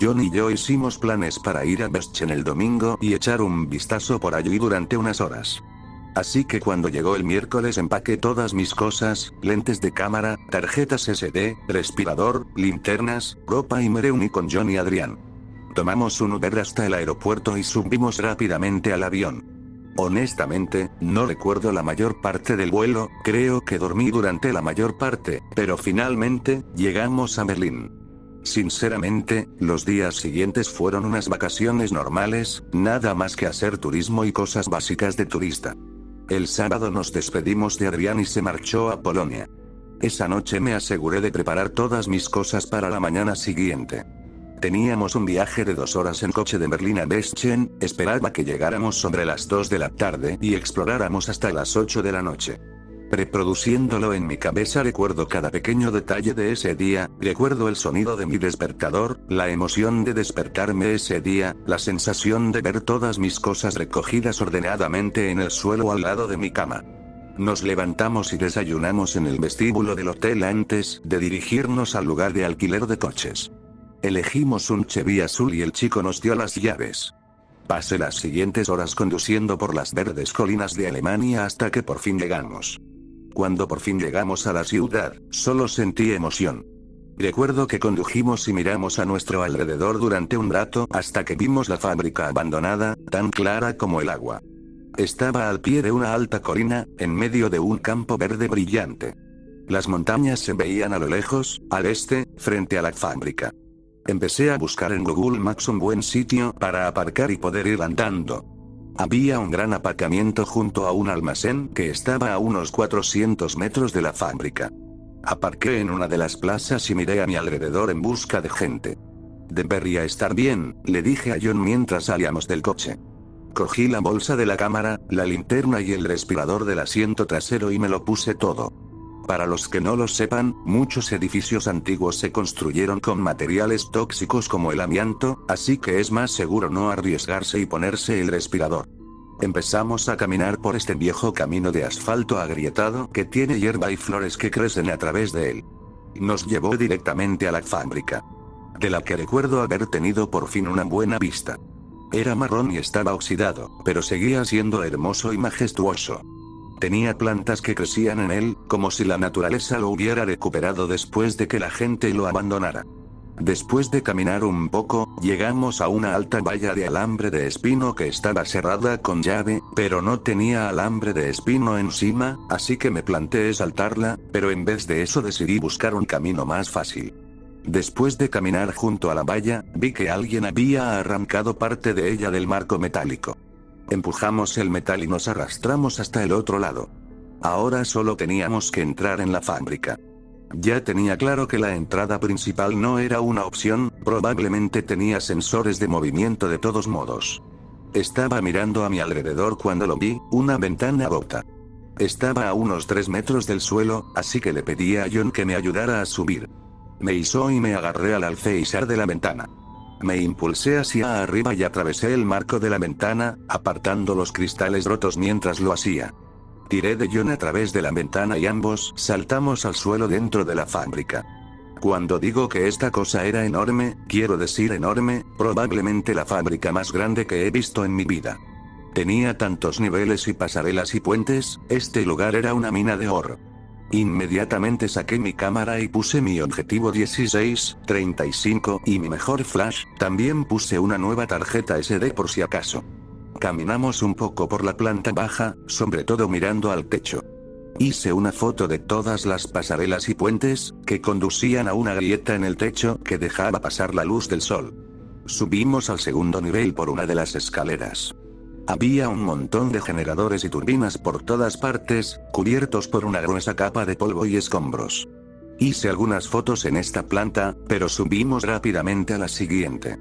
John y yo hicimos planes para ir a Beschen el domingo y echar un vistazo por allí durante unas horas. Así que cuando llegó el miércoles empaqué todas mis cosas, lentes de cámara, tarjetas SD, respirador, linternas, ropa y me reuní con John y Adrián. Tomamos un Uber hasta el aeropuerto y subimos rápidamente al avión. Honestamente, no recuerdo la mayor parte del vuelo, creo que dormí durante la mayor parte, pero finalmente, llegamos a Berlín. Sinceramente, los días siguientes fueron unas vacaciones normales, nada más que hacer turismo y cosas básicas de turista. El sábado nos despedimos de Adrián y se marchó a Polonia. Esa noche me aseguré de preparar todas mis cosas para la mañana siguiente. Teníamos un viaje de 2 horas en coche de Berlín a Beschen, esperaba que llegáramos sobre las 2 de la tarde y exploráramos hasta las 8 de la noche. Reproduciéndolo en mi cabeza recuerdo cada pequeño detalle de ese día, recuerdo el sonido de mi despertador, la emoción de despertarme ese día, la sensación de ver todas mis cosas recogidas ordenadamente en el suelo al lado de mi cama. Nos levantamos y desayunamos en el vestíbulo del hotel antes de dirigirnos al lugar de alquiler de coches. Elegimos un Chevy azul y el chico nos dio las llaves. Pasé las siguientes horas conduciendo por las verdes colinas de Alemania hasta que por fin llegamos. Cuando por fin llegamos a la ciudad, solo sentí emoción. Recuerdo que condujimos y miramos a nuestro alrededor durante un rato hasta que vimos la fábrica abandonada, tan clara como el agua. Estaba al pie de una alta colina, en medio de un campo verde brillante. Las montañas se veían a lo lejos, al este, frente a la fábrica. Empecé a buscar en Google Maps un buen sitio para aparcar y poder ir andando. Había un gran aparcamiento junto a un almacén que estaba a unos 400 metros de la fábrica. Aparqué en una de las plazas y miré a mi alrededor en busca de gente. Debería estar bien, le dije a John mientras salíamos del coche. Cogí la bolsa de la cámara, la linterna y el respirador del asiento trasero y me lo puse todo. Para los que no lo sepan, muchos edificios antiguos se construyeron con materiales tóxicos como el amianto, así que es más seguro no arriesgarse y ponerse el respirador. Empezamos a caminar por este viejo camino de asfalto agrietado que tiene hierba y flores que crecen a través de él. Nos llevó directamente a la fábrica, de la que recuerdo haber tenido por fin una buena vista. Era marrón y estaba oxidado, pero seguía siendo hermoso y majestuoso. Tenía plantas que crecían en él, como si la naturaleza lo hubiera recuperado después de que la gente lo abandonara. Después de caminar un poco, llegamos a una alta valla de alambre de espino que estaba cerrada con llave, pero no tenía alambre de espino encima, así que me planteé saltarla, pero en vez de eso decidí buscar un camino más fácil. Después de caminar junto a la valla, vi que alguien había arrancado parte de ella del marco metálico. Empujamos el metal y nos arrastramos hasta el otro lado. Ahora solo teníamos que entrar en la fábrica. Ya tenía claro que la entrada principal no era una opción, probablemente tenía sensores de movimiento de todos modos. Estaba mirando a mi alrededor cuando lo vi, una ventana rota. Estaba a unos 3 metros del suelo, así que le pedí a John que me ayudara a subir. Me izó y me agarré al alféizar de la ventana. Me impulsé hacia arriba y atravesé el marco de la ventana, apartando los cristales rotos mientras lo hacía. Tiré de John a través de la ventana y ambos saltamos al suelo dentro de la fábrica. Cuando digo que esta cosa era enorme, quiero decir enorme, probablemente la fábrica más grande que he visto en mi vida. Tenía tantos niveles y pasarelas y puentes, este lugar era una mina de oro. Inmediatamente saqué mi cámara y puse mi objetivo 16-35 y mi mejor flash, también puse una nueva tarjeta SD por si acaso. Caminamos un poco por la planta baja, sobre todo mirando al techo. Hice una foto de todas las pasarelas y puentes, que conducían a una grieta en el techo que dejaba pasar la luz del sol. Subimos al segundo nivel por una de las escaleras. Había un montón de generadores y turbinas por todas partes, cubiertos por una gruesa capa de polvo y escombros. Hice algunas fotos en esta planta, pero subimos rápidamente a la siguiente.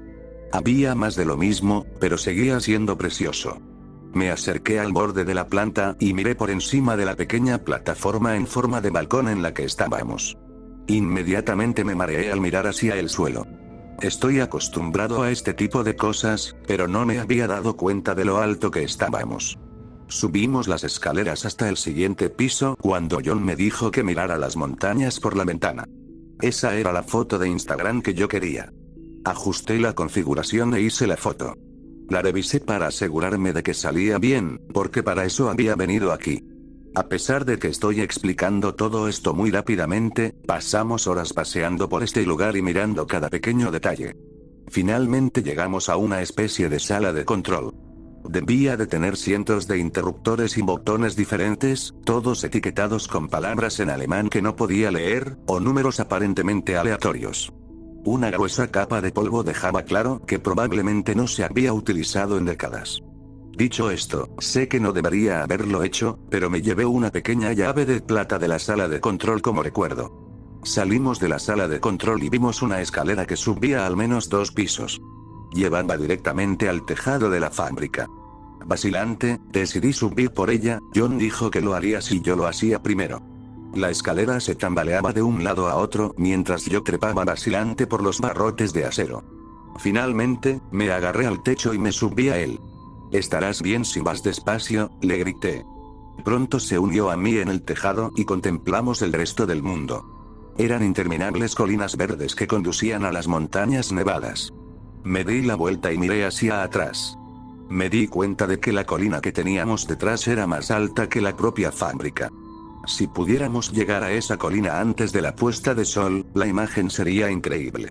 Había más de lo mismo, pero seguía siendo precioso. Me acerqué al borde de la planta y miré por encima de la pequeña plataforma en forma de balcón en la que estábamos. Inmediatamente me mareé al mirar hacia el suelo. Estoy acostumbrado a este tipo de cosas, pero no me había dado cuenta de lo alto que estábamos. Subimos las escaleras hasta el siguiente piso cuando John me dijo que mirara las montañas por la ventana. Esa era la foto de Instagram que yo quería. Ajusté la configuración e hice la foto. La revisé para asegurarme de que salía bien, porque para eso había venido aquí. A pesar de que estoy explicando todo esto muy rápidamente, pasamos horas paseando por este lugar y mirando cada pequeño detalle. Finalmente llegamos a una especie de sala de control. Debía de tener cientos de interruptores y botones diferentes, todos etiquetados con palabras en alemán que no podía leer, o números aparentemente aleatorios. Una gruesa capa de polvo dejaba claro que probablemente no se había utilizado en décadas. Dicho esto, sé que no debería haberlo hecho, pero me llevé una pequeña llave de plata de la sala de control como recuerdo. Salimos de la sala de control y vimos una escalera que subía al menos 2 pisos. Llevaba directamente al tejado de la fábrica. Vacilante, decidí subir por ella. John dijo que lo haría si yo lo hacía primero. La escalera se tambaleaba de un lado a otro mientras yo trepaba vacilante por los barrotes de acero. Finalmente, me agarré al techo y me subí a él. «Estarás bien si vas despacio», le grité. Pronto se unió a mí en el tejado y contemplamos el resto del mundo. Eran interminables colinas verdes que conducían a las montañas nevadas. Me di la vuelta y miré hacia atrás. Me di cuenta de que la colina que teníamos detrás era más alta que la propia fábrica. Si pudiéramos llegar a esa colina antes de la puesta de sol, la imagen sería increíble.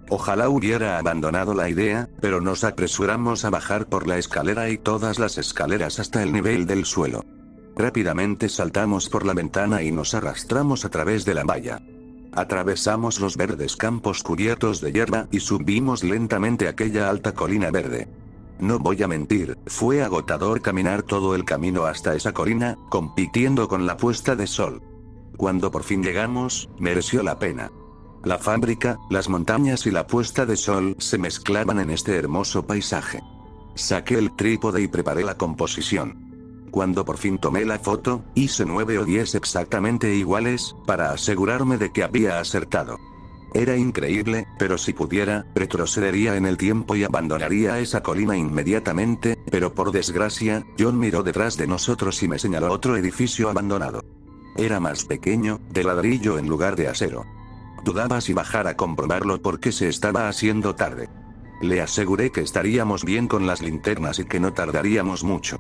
Ojalá hubiera abandonado la idea, pero nos apresuramos a bajar por la escalera y todas las escaleras hasta el nivel del suelo. Rápidamente saltamos por la ventana y nos arrastramos a través de la valla. Atravesamos los verdes campos cubiertos de hierba y subimos lentamente aquella alta colina verde. No voy a mentir, fue agotador caminar todo el camino hasta esa colina, compitiendo con la puesta de sol. Cuando por fin llegamos, mereció la pena. La fábrica, las montañas y la puesta de sol se mezclaban en este hermoso paisaje. Saqué el trípode y preparé la composición. Cuando por fin tomé la foto, hice 9 o 10 exactamente iguales, para asegurarme de que había acertado. Era increíble, pero si pudiera, retrocedería en el tiempo y abandonaría esa colina inmediatamente, pero por desgracia, John miró detrás de nosotros y me señaló otro edificio abandonado. Era más pequeño, de ladrillo en lugar de acero. Dudaba si bajar a comprobarlo porque se estaba haciendo tarde. Le aseguré que estaríamos bien con las linternas y que no tardaríamos mucho.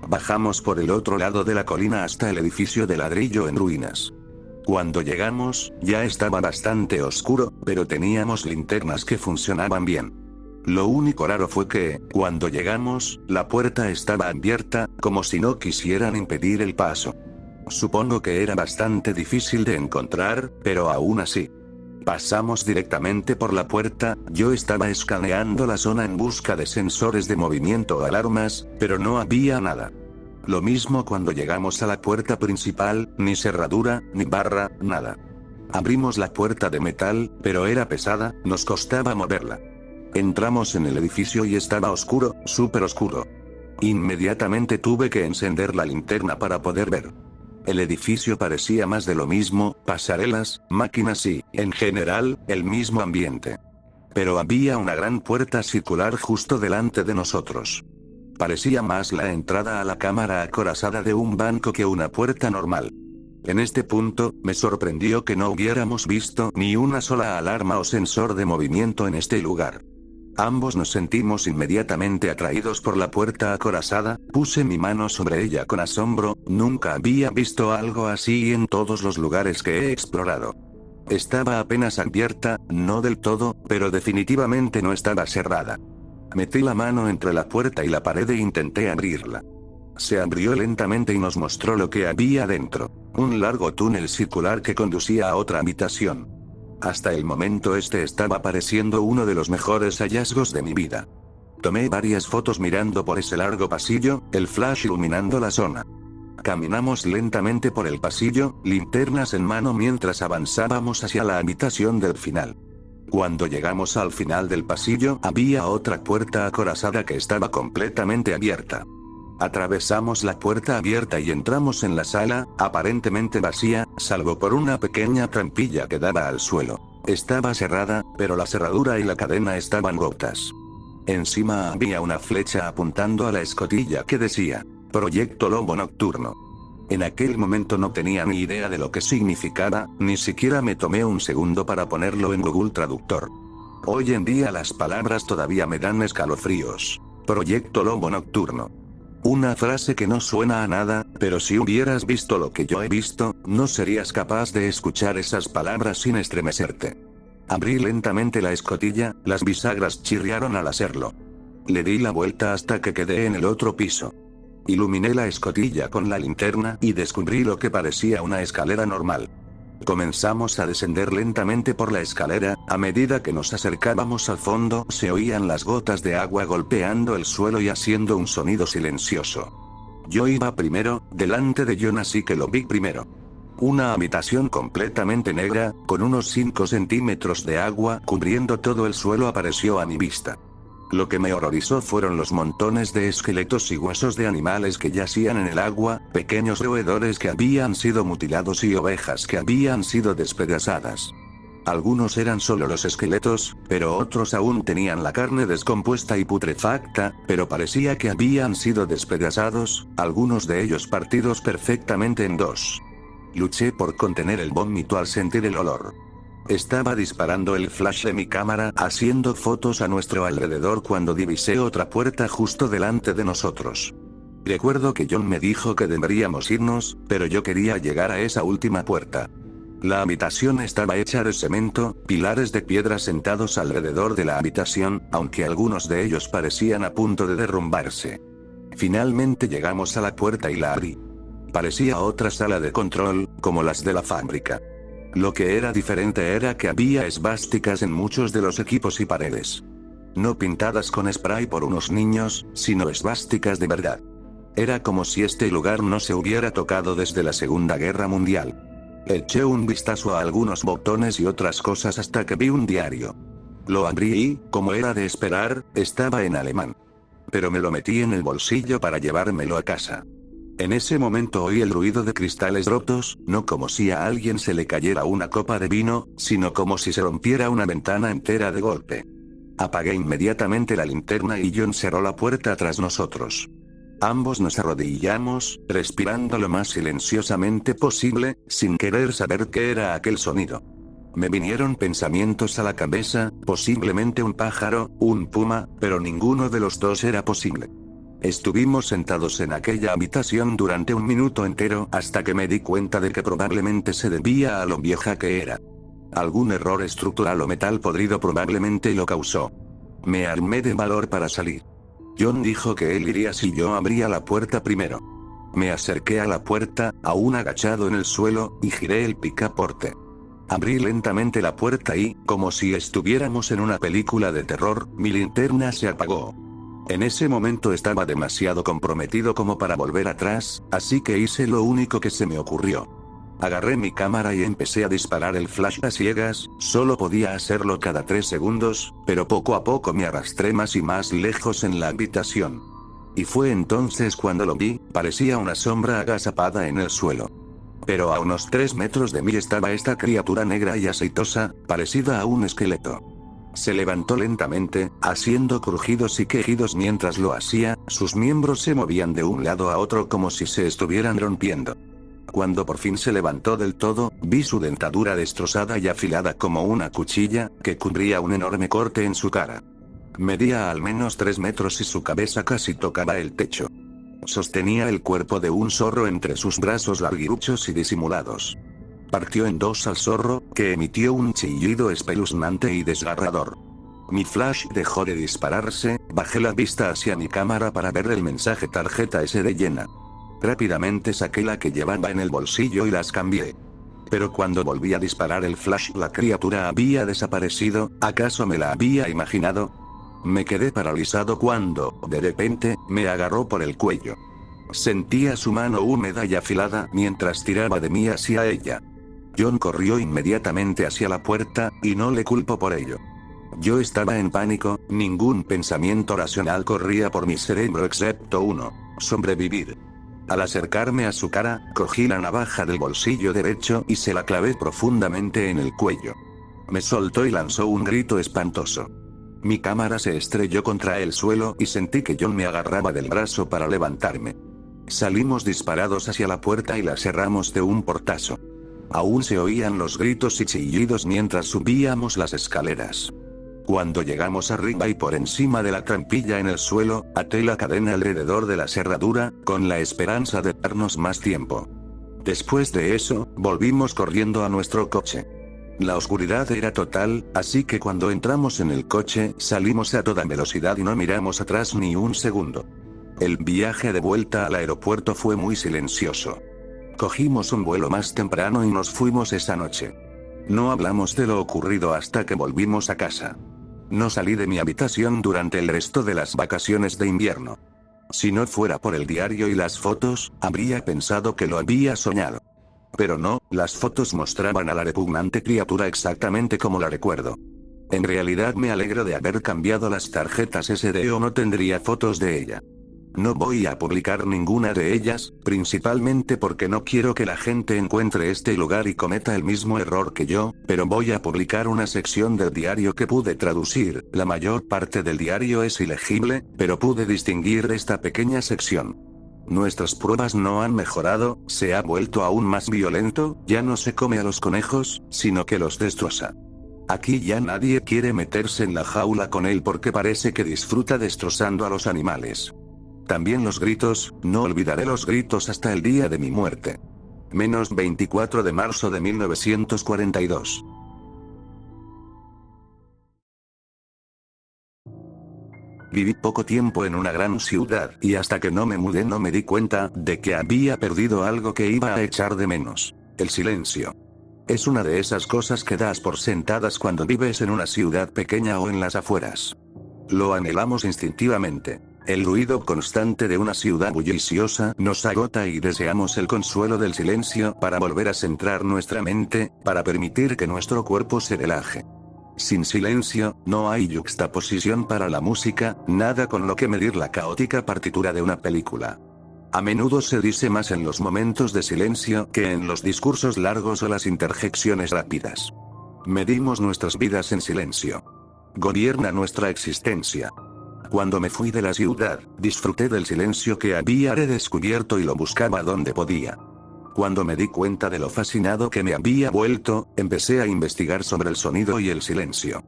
Bajamos por el otro lado de la colina hasta el edificio de ladrillo en ruinas. Cuando llegamos, ya estaba bastante oscuro, pero teníamos linternas que funcionaban bien. Lo único raro fue que, cuando llegamos, la puerta estaba abierta, como si no quisieran impedir el paso. Supongo que era bastante difícil de encontrar, pero aún así. Pasamos directamente por la puerta. Yo estaba escaneando la zona en busca de sensores de movimiento o alarmas, pero no había nada. Lo mismo cuando llegamos a la puerta principal, ni cerradura, ni barra, nada. Abrimos la puerta de metal, pero era pesada, nos costaba moverla. Entramos en el edificio y estaba oscuro, súper oscuro. Inmediatamente tuve que encender la linterna para poder ver. El edificio parecía más de lo mismo, pasarelas, máquinas y, en general, el mismo ambiente. Pero había una gran puerta circular justo delante de nosotros. Parecía más la entrada a la cámara acorazada de un banco que una puerta normal. En este punto, me sorprendió que no hubiéramos visto ni una sola alarma o sensor de movimiento en este lugar. Ambos nos sentimos inmediatamente atraídos por la puerta acorazada, puse mi mano sobre ella con asombro, nunca había visto algo así en todos los lugares que he explorado. Estaba apenas abierta, no del todo, pero definitivamente no estaba cerrada. Metí la mano entre la puerta y la pared e intenté abrirla. Se abrió lentamente y nos mostró lo que había dentro, un largo túnel circular que conducía a otra habitación. Hasta el momento este estaba pareciendo uno de los mejores hallazgos de mi vida. Tomé varias fotos mirando por ese largo pasillo, el flash iluminando la zona. Caminamos lentamente por el pasillo, linternas en mano mientras avanzábamos hacia la habitación del final. Cuando llegamos al final del pasillo, había otra puerta acorazada que estaba completamente abierta. Atravesamos la puerta abierta y entramos en la sala, aparentemente vacía, salvo por una pequeña trampilla que daba al suelo. Estaba cerrada, pero la cerradura y la cadena estaban rotas. Encima había una flecha apuntando a la escotilla que decía, Proyecto Lobo Nocturno. En aquel momento no tenía ni idea de lo que significaba, ni siquiera me tomé un segundo para ponerlo en Google Traductor. Hoy en día las palabras todavía me dan escalofríos. Proyecto Lobo Nocturno. Una frase que no suena a nada, pero si hubieras visto lo que yo he visto, no serías capaz de escuchar esas palabras sin estremecerte. Abrí lentamente la escotilla, las bisagras chirriaron al hacerlo. Le di la vuelta hasta que quedé en el otro piso. Iluminé la escotilla con la linterna y descubrí lo que parecía una escalera normal. Comenzamos a descender lentamente por la escalera, a medida que nos acercábamos al fondo se oían las gotas de agua golpeando el suelo y haciendo un sonido silencioso. Yo iba primero, delante de John, así que lo vi primero. Una habitación completamente negra, con unos 5 centímetros de agua cubriendo todo el suelo apareció a mi vista. Lo que me horrorizó fueron los montones de esqueletos y huesos de animales que yacían en el agua, pequeños roedores que habían sido mutilados y ovejas que habían sido despedazadas. Algunos eran solo los esqueletos, pero otros aún tenían la carne descompuesta y putrefacta, pero parecía que habían sido despedazados, algunos de ellos partidos perfectamente en dos. Luché por contener el vómito al sentir el olor. Estaba disparando el flash de mi cámara, haciendo fotos a nuestro alrededor cuando divisé otra puerta justo delante de nosotros. Recuerdo que John me dijo que deberíamos irnos, pero yo quería llegar a esa última puerta. La habitación estaba hecha de cemento, pilares de piedra sentados alrededor de la habitación, aunque algunos de ellos parecían a punto de derrumbarse. Finalmente llegamos a la puerta y la abrí. Parecía otra sala de control, como las de la fábrica. Lo que era diferente era que había esvásticas en muchos de los equipos y paredes. No pintadas con spray por unos niños, sino esvásticas de verdad. Era como si este lugar no se hubiera tocado desde la Segunda Guerra Mundial. Eché un vistazo a algunos botones y otras cosas hasta que vi un diario. Lo abrí y, como era de esperar, estaba en alemán. Pero me lo metí en el bolsillo para llevármelo a casa. En ese momento oí el ruido de cristales rotos, no como si a alguien se le cayera una copa de vino, sino como si se rompiera una ventana entera de golpe. Apagué inmediatamente la linterna y John cerró la puerta tras nosotros. Ambos nos arrodillamos, respirando lo más silenciosamente posible, sin querer saber qué era aquel sonido. Me vinieron pensamientos a la cabeza, posiblemente un pájaro, un puma, pero ninguno de los dos era posible. Estuvimos sentados en aquella habitación durante un minuto entero hasta que me di cuenta de que probablemente se debía a lo vieja que era. Algún error estructural o metal podrido probablemente lo causó. Me armé de valor para salir. John dijo que él iría si yo abría la puerta primero. Me acerqué a la puerta, aún agachado en el suelo, y giré el picaporte. Abrí lentamente la puerta y, como si estuviéramos en una película de terror, mi linterna se apagó. En ese momento estaba demasiado comprometido como para volver atrás, así que hice lo único que se me ocurrió. Agarré mi cámara y empecé a disparar el flash a ciegas, solo podía hacerlo cada 3 segundos, pero poco a poco me arrastré más y más lejos en la habitación. Y fue entonces cuando lo vi, parecía una sombra agazapada en el suelo. Pero a unos 3 metros de mí estaba esta criatura negra y aceitosa, parecida a un esqueleto. Se levantó lentamente, haciendo crujidos y quejidos mientras lo hacía, sus miembros se movían de un lado a otro como si se estuvieran rompiendo. Cuando por fin se levantó del todo, vi su dentadura destrozada y afilada como una cuchilla, que cubría un enorme corte en su cara. Medía al menos 3 metros y su cabeza casi tocaba el techo. Sostenía el cuerpo de un zorro entre sus brazos larguiruchos y disimulados. Partió en dos al zorro, que emitió un chillido espeluznante y desgarrador. Mi flash dejó de dispararse, bajé la vista hacia mi cámara para ver el mensaje tarjeta SD llena. Rápidamente saqué la que llevaba en el bolsillo y las cambié. Pero cuando volví a disparar el flash, la criatura había desaparecido. ¿Acaso me la había imaginado? Me quedé paralizado cuando, de repente, me agarró por el cuello. Sentía su mano húmeda y afilada mientras tiraba de mí hacia ella. John corrió inmediatamente hacia la puerta, y no le culpo por ello. Yo estaba en pánico, ningún pensamiento racional corría por mi cerebro excepto uno: sobrevivir. Al acercarme a su cara, cogí la navaja del bolsillo derecho y se la clavé profundamente en el cuello. Me soltó y lanzó un grito espantoso. Mi cámara se estrelló contra el suelo y sentí que John me agarraba del brazo para levantarme. Salimos disparados hacia la puerta y la cerramos de un portazo. Aún se oían los gritos y chillidos mientras subíamos las escaleras. Cuando llegamos arriba y por encima de la trampilla en el suelo, até la cadena alrededor de la cerradura, con la esperanza de darnos más tiempo. Después de eso, volvimos corriendo a nuestro coche. La oscuridad era total, así que cuando entramos en el coche, salimos a toda velocidad y no miramos atrás ni un segundo. El viaje de vuelta al aeropuerto fue muy silencioso. Cogimos un vuelo más temprano y nos fuimos esa noche. No hablamos de lo ocurrido hasta que volvimos a casa. No salí de mi habitación durante el resto de las vacaciones de invierno. Si no fuera por el diario y las fotos, habría pensado que lo había soñado. Pero no, las fotos mostraban a la repugnante criatura exactamente como la recuerdo. En realidad me alegro de haber cambiado las tarjetas SD o no tendría fotos de ella. No voy a publicar ninguna de ellas, principalmente porque no quiero que la gente encuentre este lugar y cometa el mismo error que yo, pero voy a publicar una sección del diario que pude traducir. La mayor parte del diario es ilegible, pero pude distinguir esta pequeña sección. Nuestras pruebas no han mejorado, se ha vuelto aún más violento, ya no se come a los conejos, sino que los destroza. Aquí ya nadie quiere meterse en la jaula con él porque parece que disfruta destrozando a los animales. También los gritos, no olvidaré los gritos hasta el día de mi muerte. Menos 24 de marzo de 1942. Viví poco tiempo en una gran ciudad, y hasta que no me mudé no me di cuenta de que había perdido algo que iba a echar de menos: el silencio. Es una de esas cosas que das por sentadas cuando vives en una ciudad pequeña o en las afueras. Lo anhelamos instintivamente. El ruido constante de una ciudad bulliciosa nos agota y deseamos el consuelo del silencio para volver a centrar nuestra mente, para permitir que nuestro cuerpo se relaje. Sin silencio, no hay yuxtaposición para la música, nada con lo que medir la caótica partitura de una película. A menudo se dice más en los momentos de silencio que en los discursos largos o las interjecciones rápidas. Medimos nuestras vidas en silencio. Gobierna nuestra existencia. Cuando me fui de la ciudad, disfruté del silencio que había redescubierto y lo buscaba donde podía. Cuando me di cuenta de lo fascinado que me había vuelto, empecé a investigar sobre el sonido y el silencio.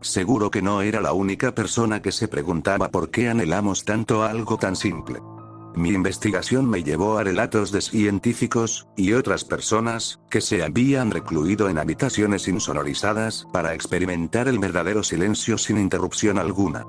Seguro que no era la única persona que se preguntaba por qué anhelamos tanto algo tan simple. Mi investigación me llevó a relatos de científicos, y otras personas, que se habían recluido en habitaciones insonorizadas, para experimentar el verdadero silencio sin interrupción alguna.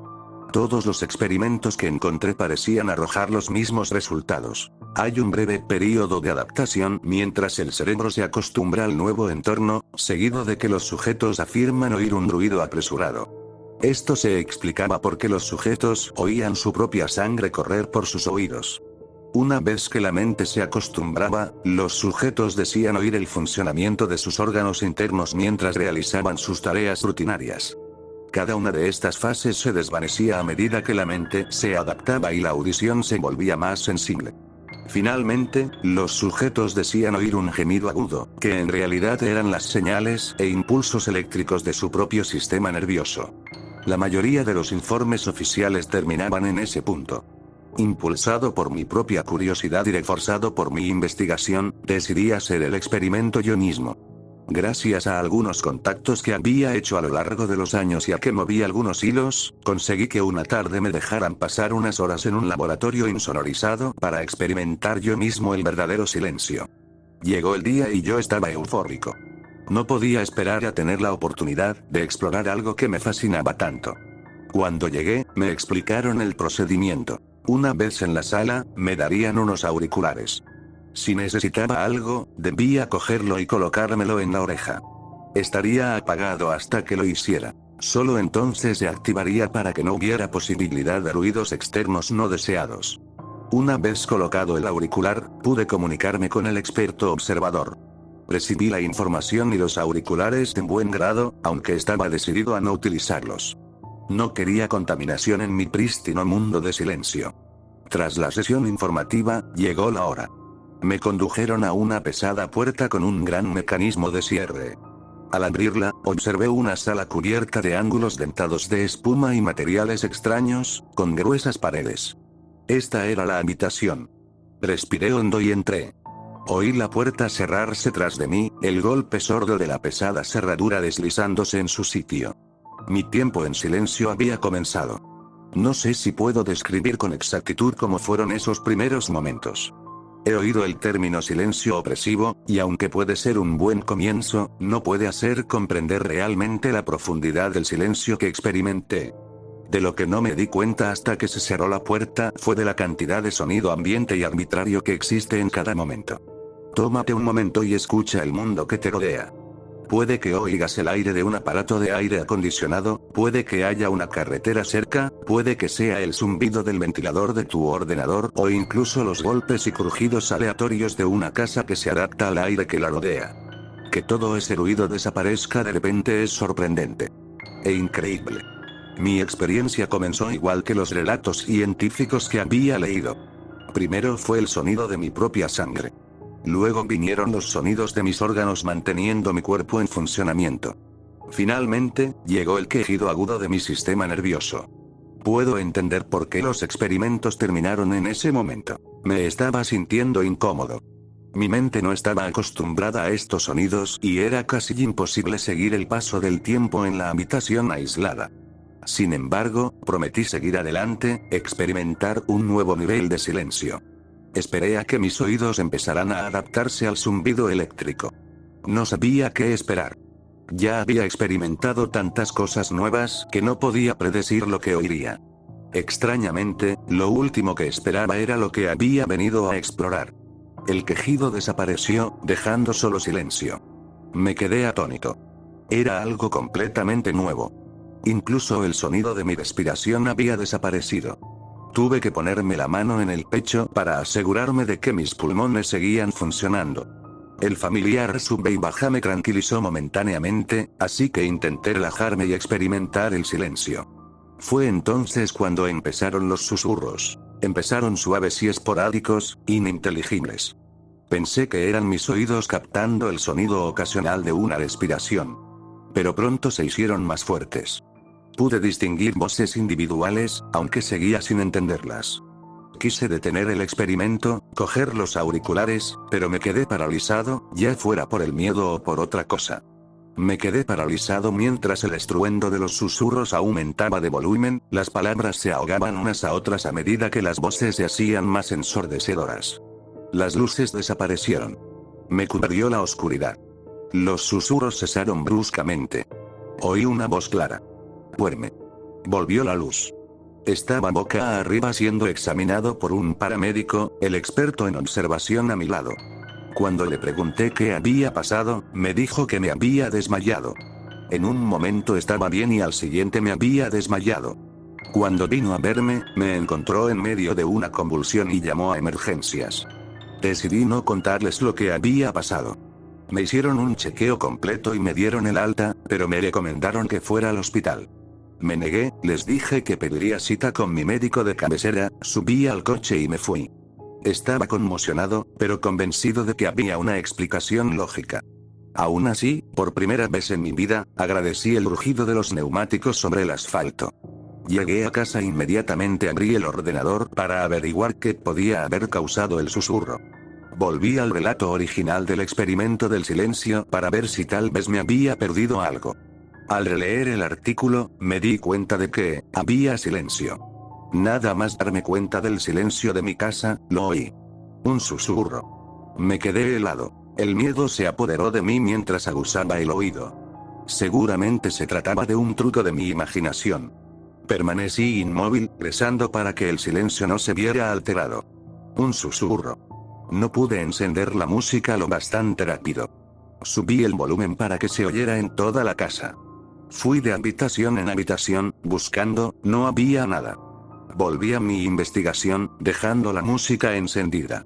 Todos los experimentos que encontré parecían arrojar los mismos resultados. Hay un breve periodo de adaptación mientras el cerebro se acostumbra al nuevo entorno, seguido de que los sujetos afirman oír un ruido apresurado. Esto se explicaba porque los sujetos oían su propia sangre correr por sus oídos. Una vez que la mente se acostumbraba, los sujetos decían oír el funcionamiento de sus órganos internos mientras realizaban sus tareas rutinarias. Cada una de estas fases se desvanecía a medida que la mente se adaptaba y la audición se volvía más sensible. Finalmente, los sujetos decían oír un gemido agudo, que en realidad eran las señales e impulsos eléctricos de su propio sistema nervioso. La mayoría de los informes oficiales terminaban en ese punto. Impulsado por mi propia curiosidad y reforzado por mi investigación, decidí hacer el experimento yo mismo. Gracias a algunos contactos que había hecho a lo largo de los años y a que moví algunos hilos, conseguí que una tarde me dejaran pasar unas horas en un laboratorio insonorizado para experimentar yo mismo el verdadero silencio. Llegó el día y yo estaba eufórico. No podía esperar a tener la oportunidad de explorar algo que me fascinaba tanto. Cuando llegué, me explicaron el procedimiento. Una vez en la sala, me darían unos auriculares. Si necesitaba algo, debía cogerlo y colocármelo en la oreja. Estaría apagado hasta que lo hiciera. Solo entonces se activaría para que no hubiera posibilidad de ruidos externos no deseados. Una vez colocado el auricular, pude comunicarme con el experto observador. Recibí la información y los auriculares en buen grado, aunque estaba decidido a no utilizarlos. No quería contaminación en mi prístino mundo de silencio. Tras la sesión informativa, llegó la hora. Me condujeron a una pesada puerta con un gran mecanismo de cierre. Al abrirla, observé una sala cubierta de ángulos dentados de espuma y materiales extraños, con gruesas paredes. Esta era la habitación. Respiré hondo y entré. Oí la puerta cerrarse tras de mí, el golpe sordo de la pesada cerradura deslizándose en su sitio. Mi tiempo en silencio había comenzado. No sé si puedo describir con exactitud cómo fueron esos primeros momentos. He oído el término silencio opresivo, y aunque puede ser un buen comienzo, no puede hacer comprender realmente la profundidad del silencio que experimenté. De lo que no me di cuenta hasta que se cerró la puerta fue de la cantidad de sonido ambiente y arbitrario que existe en cada momento. Tómate un momento y escucha el mundo que te rodea. Puede que oigas el aire de un aparato de aire acondicionado, puede que haya una carretera cerca, puede que sea el zumbido del ventilador de tu ordenador o incluso los golpes y crujidos aleatorios de una casa que se adapta al aire que la rodea. Que todo ese ruido desaparezca de repente es sorprendente. E increíble. Mi experiencia comenzó igual que los relatos científicos que había leído. Primero fue el sonido de mi propia sangre. Luego vinieron los sonidos de mis órganos manteniendo mi cuerpo en funcionamiento. Finalmente, llegó el quejido agudo de mi sistema nervioso. Puedo entender por qué los experimentos terminaron en ese momento. Me estaba sintiendo incómodo. Mi mente no estaba acostumbrada a estos sonidos y era casi imposible seguir el paso del tiempo en la habitación aislada. Sin embargo, prometí seguir adelante, experimentar un nuevo nivel de silencio. Esperé a que mis oídos empezaran a adaptarse al zumbido eléctrico. No sabía qué esperar. Ya había experimentado tantas cosas nuevas que no podía predecir lo que oiría. Extrañamente, lo último que esperaba era lo que había venido a explorar. El quejido desapareció, dejando solo silencio. Me quedé atónito. Era algo completamente nuevo. Incluso el sonido de mi respiración había desaparecido. Tuve que ponerme la mano en el pecho para asegurarme de que mis pulmones seguían funcionando. El familiar sube y baja me tranquilizó momentáneamente, así que intenté relajarme y experimentar el silencio. Fue entonces cuando empezaron los susurros. Empezaron suaves y esporádicos, ininteligibles. Pensé que eran mis oídos captando el sonido ocasional de una respiración. Pero pronto se hicieron más fuertes. Pude distinguir voces individuales, aunque seguía sin entenderlas. Quise detener el experimento, coger los auriculares, pero me quedé paralizado, ya fuera por el miedo o por otra cosa. Me quedé paralizado mientras el estruendo de los susurros aumentaba de volumen, las palabras se ahogaban unas a otras a medida que las voces se hacían más ensordecedoras. Las luces desaparecieron. Me cubrió la oscuridad. Los susurros cesaron bruscamente. Oí una voz clara. Duerme. Volvió la luz. Estaba boca arriba siendo examinado por un paramédico, el experto en observación a mi lado. Cuando le pregunté qué había pasado, me dijo que me había desmayado. En un momento estaba bien y al siguiente me había desmayado. Cuando vino a verme, me encontró en medio de una convulsión y llamó a emergencias. Decidí no contarles lo que había pasado. Me hicieron un chequeo completo y me dieron el alta, pero me recomendaron que fuera al hospital. Me negué, les dije que pediría cita con mi médico de cabecera, subí al coche y me fui. Estaba conmocionado, pero convencido de que había una explicación lógica. Aún así, por primera vez en mi vida, agradecí el rugido de los neumáticos sobre el asfalto. Llegué a casa e inmediatamente abrí el ordenador para averiguar qué podía haber causado el susurro. Volví al relato original del experimento del silencio para ver si tal vez me había perdido algo. Al releer el artículo, me di cuenta de que había silencio. Nada más darme cuenta del silencio de mi casa, lo oí. Un susurro. Me quedé helado. El miedo se apoderó de mí mientras aguzaba el oído. Seguramente se trataba de un truco de mi imaginación. Permanecí inmóvil, rezando para que el silencio no se viera alterado. Un susurro. No pude encender la música lo bastante rápido. Subí el volumen para que se oyera en toda la casa. Fui de habitación en habitación, buscando, no había nada. Volví a mi investigación, dejando la música encendida.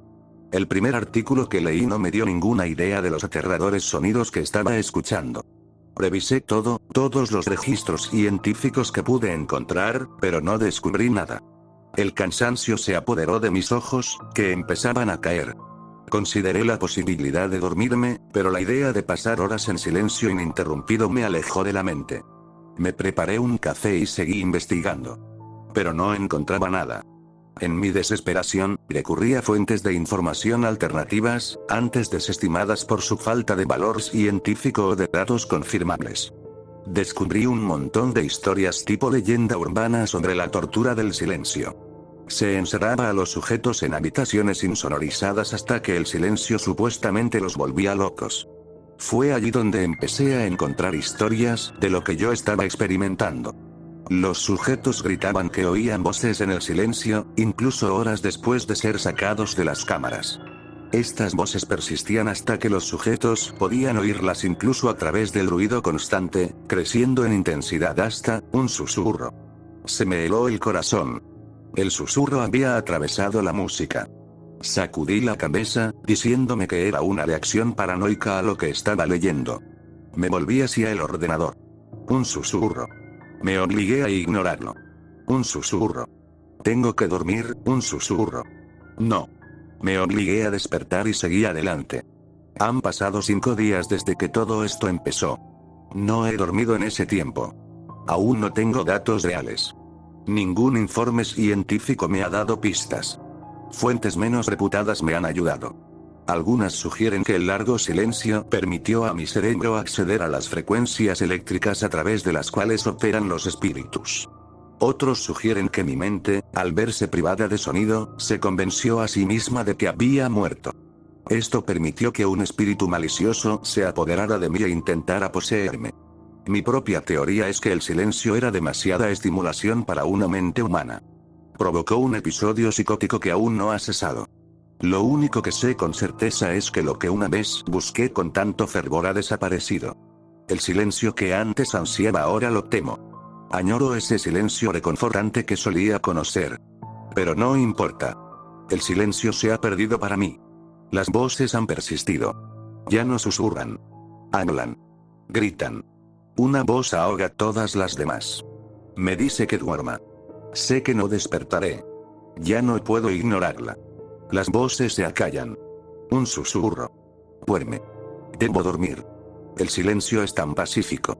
El primer artículo que leí no me dio ninguna idea de los aterradores sonidos que estaba escuchando. Revisé todos los registros científicos que pude encontrar, pero no descubrí nada. El cansancio se apoderó de mis ojos, que empezaban a caer. Consideré la posibilidad de dormirme, pero la idea de pasar horas en silencio ininterrumpido me alejó de la mente. Me preparé un café y seguí investigando. Pero no encontraba nada. En mi desesperación, recurrí a fuentes de información alternativas, antes desestimadas por su falta de valor científico o de datos confirmables. Descubrí un montón de historias tipo leyenda urbana sobre la tortura del silencio. Se encerraba a los sujetos en habitaciones insonorizadas hasta que el silencio supuestamente los volvía locos. Fue allí donde empecé a encontrar historias de lo que yo estaba experimentando. Los sujetos gritaban que oían voces en el silencio, incluso horas después de ser sacados de las cámaras. Estas voces persistían hasta que los sujetos podían oírlas incluso a través del ruido constante, creciendo en intensidad hasta un susurro. Se me heló el corazón. El susurro había atravesado la música. Sacudí la cabeza, diciéndome que era una reacción paranoica a lo que estaba leyendo. Me volví hacia el ordenador. Un susurro. Me obligué a ignorarlo. Un susurro. Tengo que dormir, un susurro. No. Me obligué a despertar y seguí adelante. Han pasado 5 días desde que todo esto empezó. No he dormido en ese tiempo. Aún no tengo datos reales. Ningún informe científico me ha dado pistas. Fuentes menos reputadas me han ayudado. Algunas sugieren que el largo silencio permitió a mi cerebro acceder a las frecuencias eléctricas a través de las cuales operan los espíritus. Otros sugieren que mi mente, al verse privada de sonido, se convenció a sí misma de que había muerto. Esto permitió que un espíritu malicioso se apoderara de mí e intentara poseerme. Mi propia teoría es que el silencio era demasiada estimulación para una mente humana. Provocó un episodio psicótico que aún no ha cesado. Lo único que sé con certeza es que lo que una vez busqué con tanto fervor ha desaparecido. El silencio que antes ansiaba ahora lo temo. Añoro ese silencio reconfortante que solía conocer. Pero no importa. El silencio se ha perdido para mí. Las voces han persistido. Ya no susurran. Hablan. Gritan. Una voz ahoga todas las demás. Me dice que duerma. Sé que no despertaré. Ya no puedo ignorarla. Las voces se acallan. Un susurro. Duerme. Debo dormir. El silencio es tan pacífico.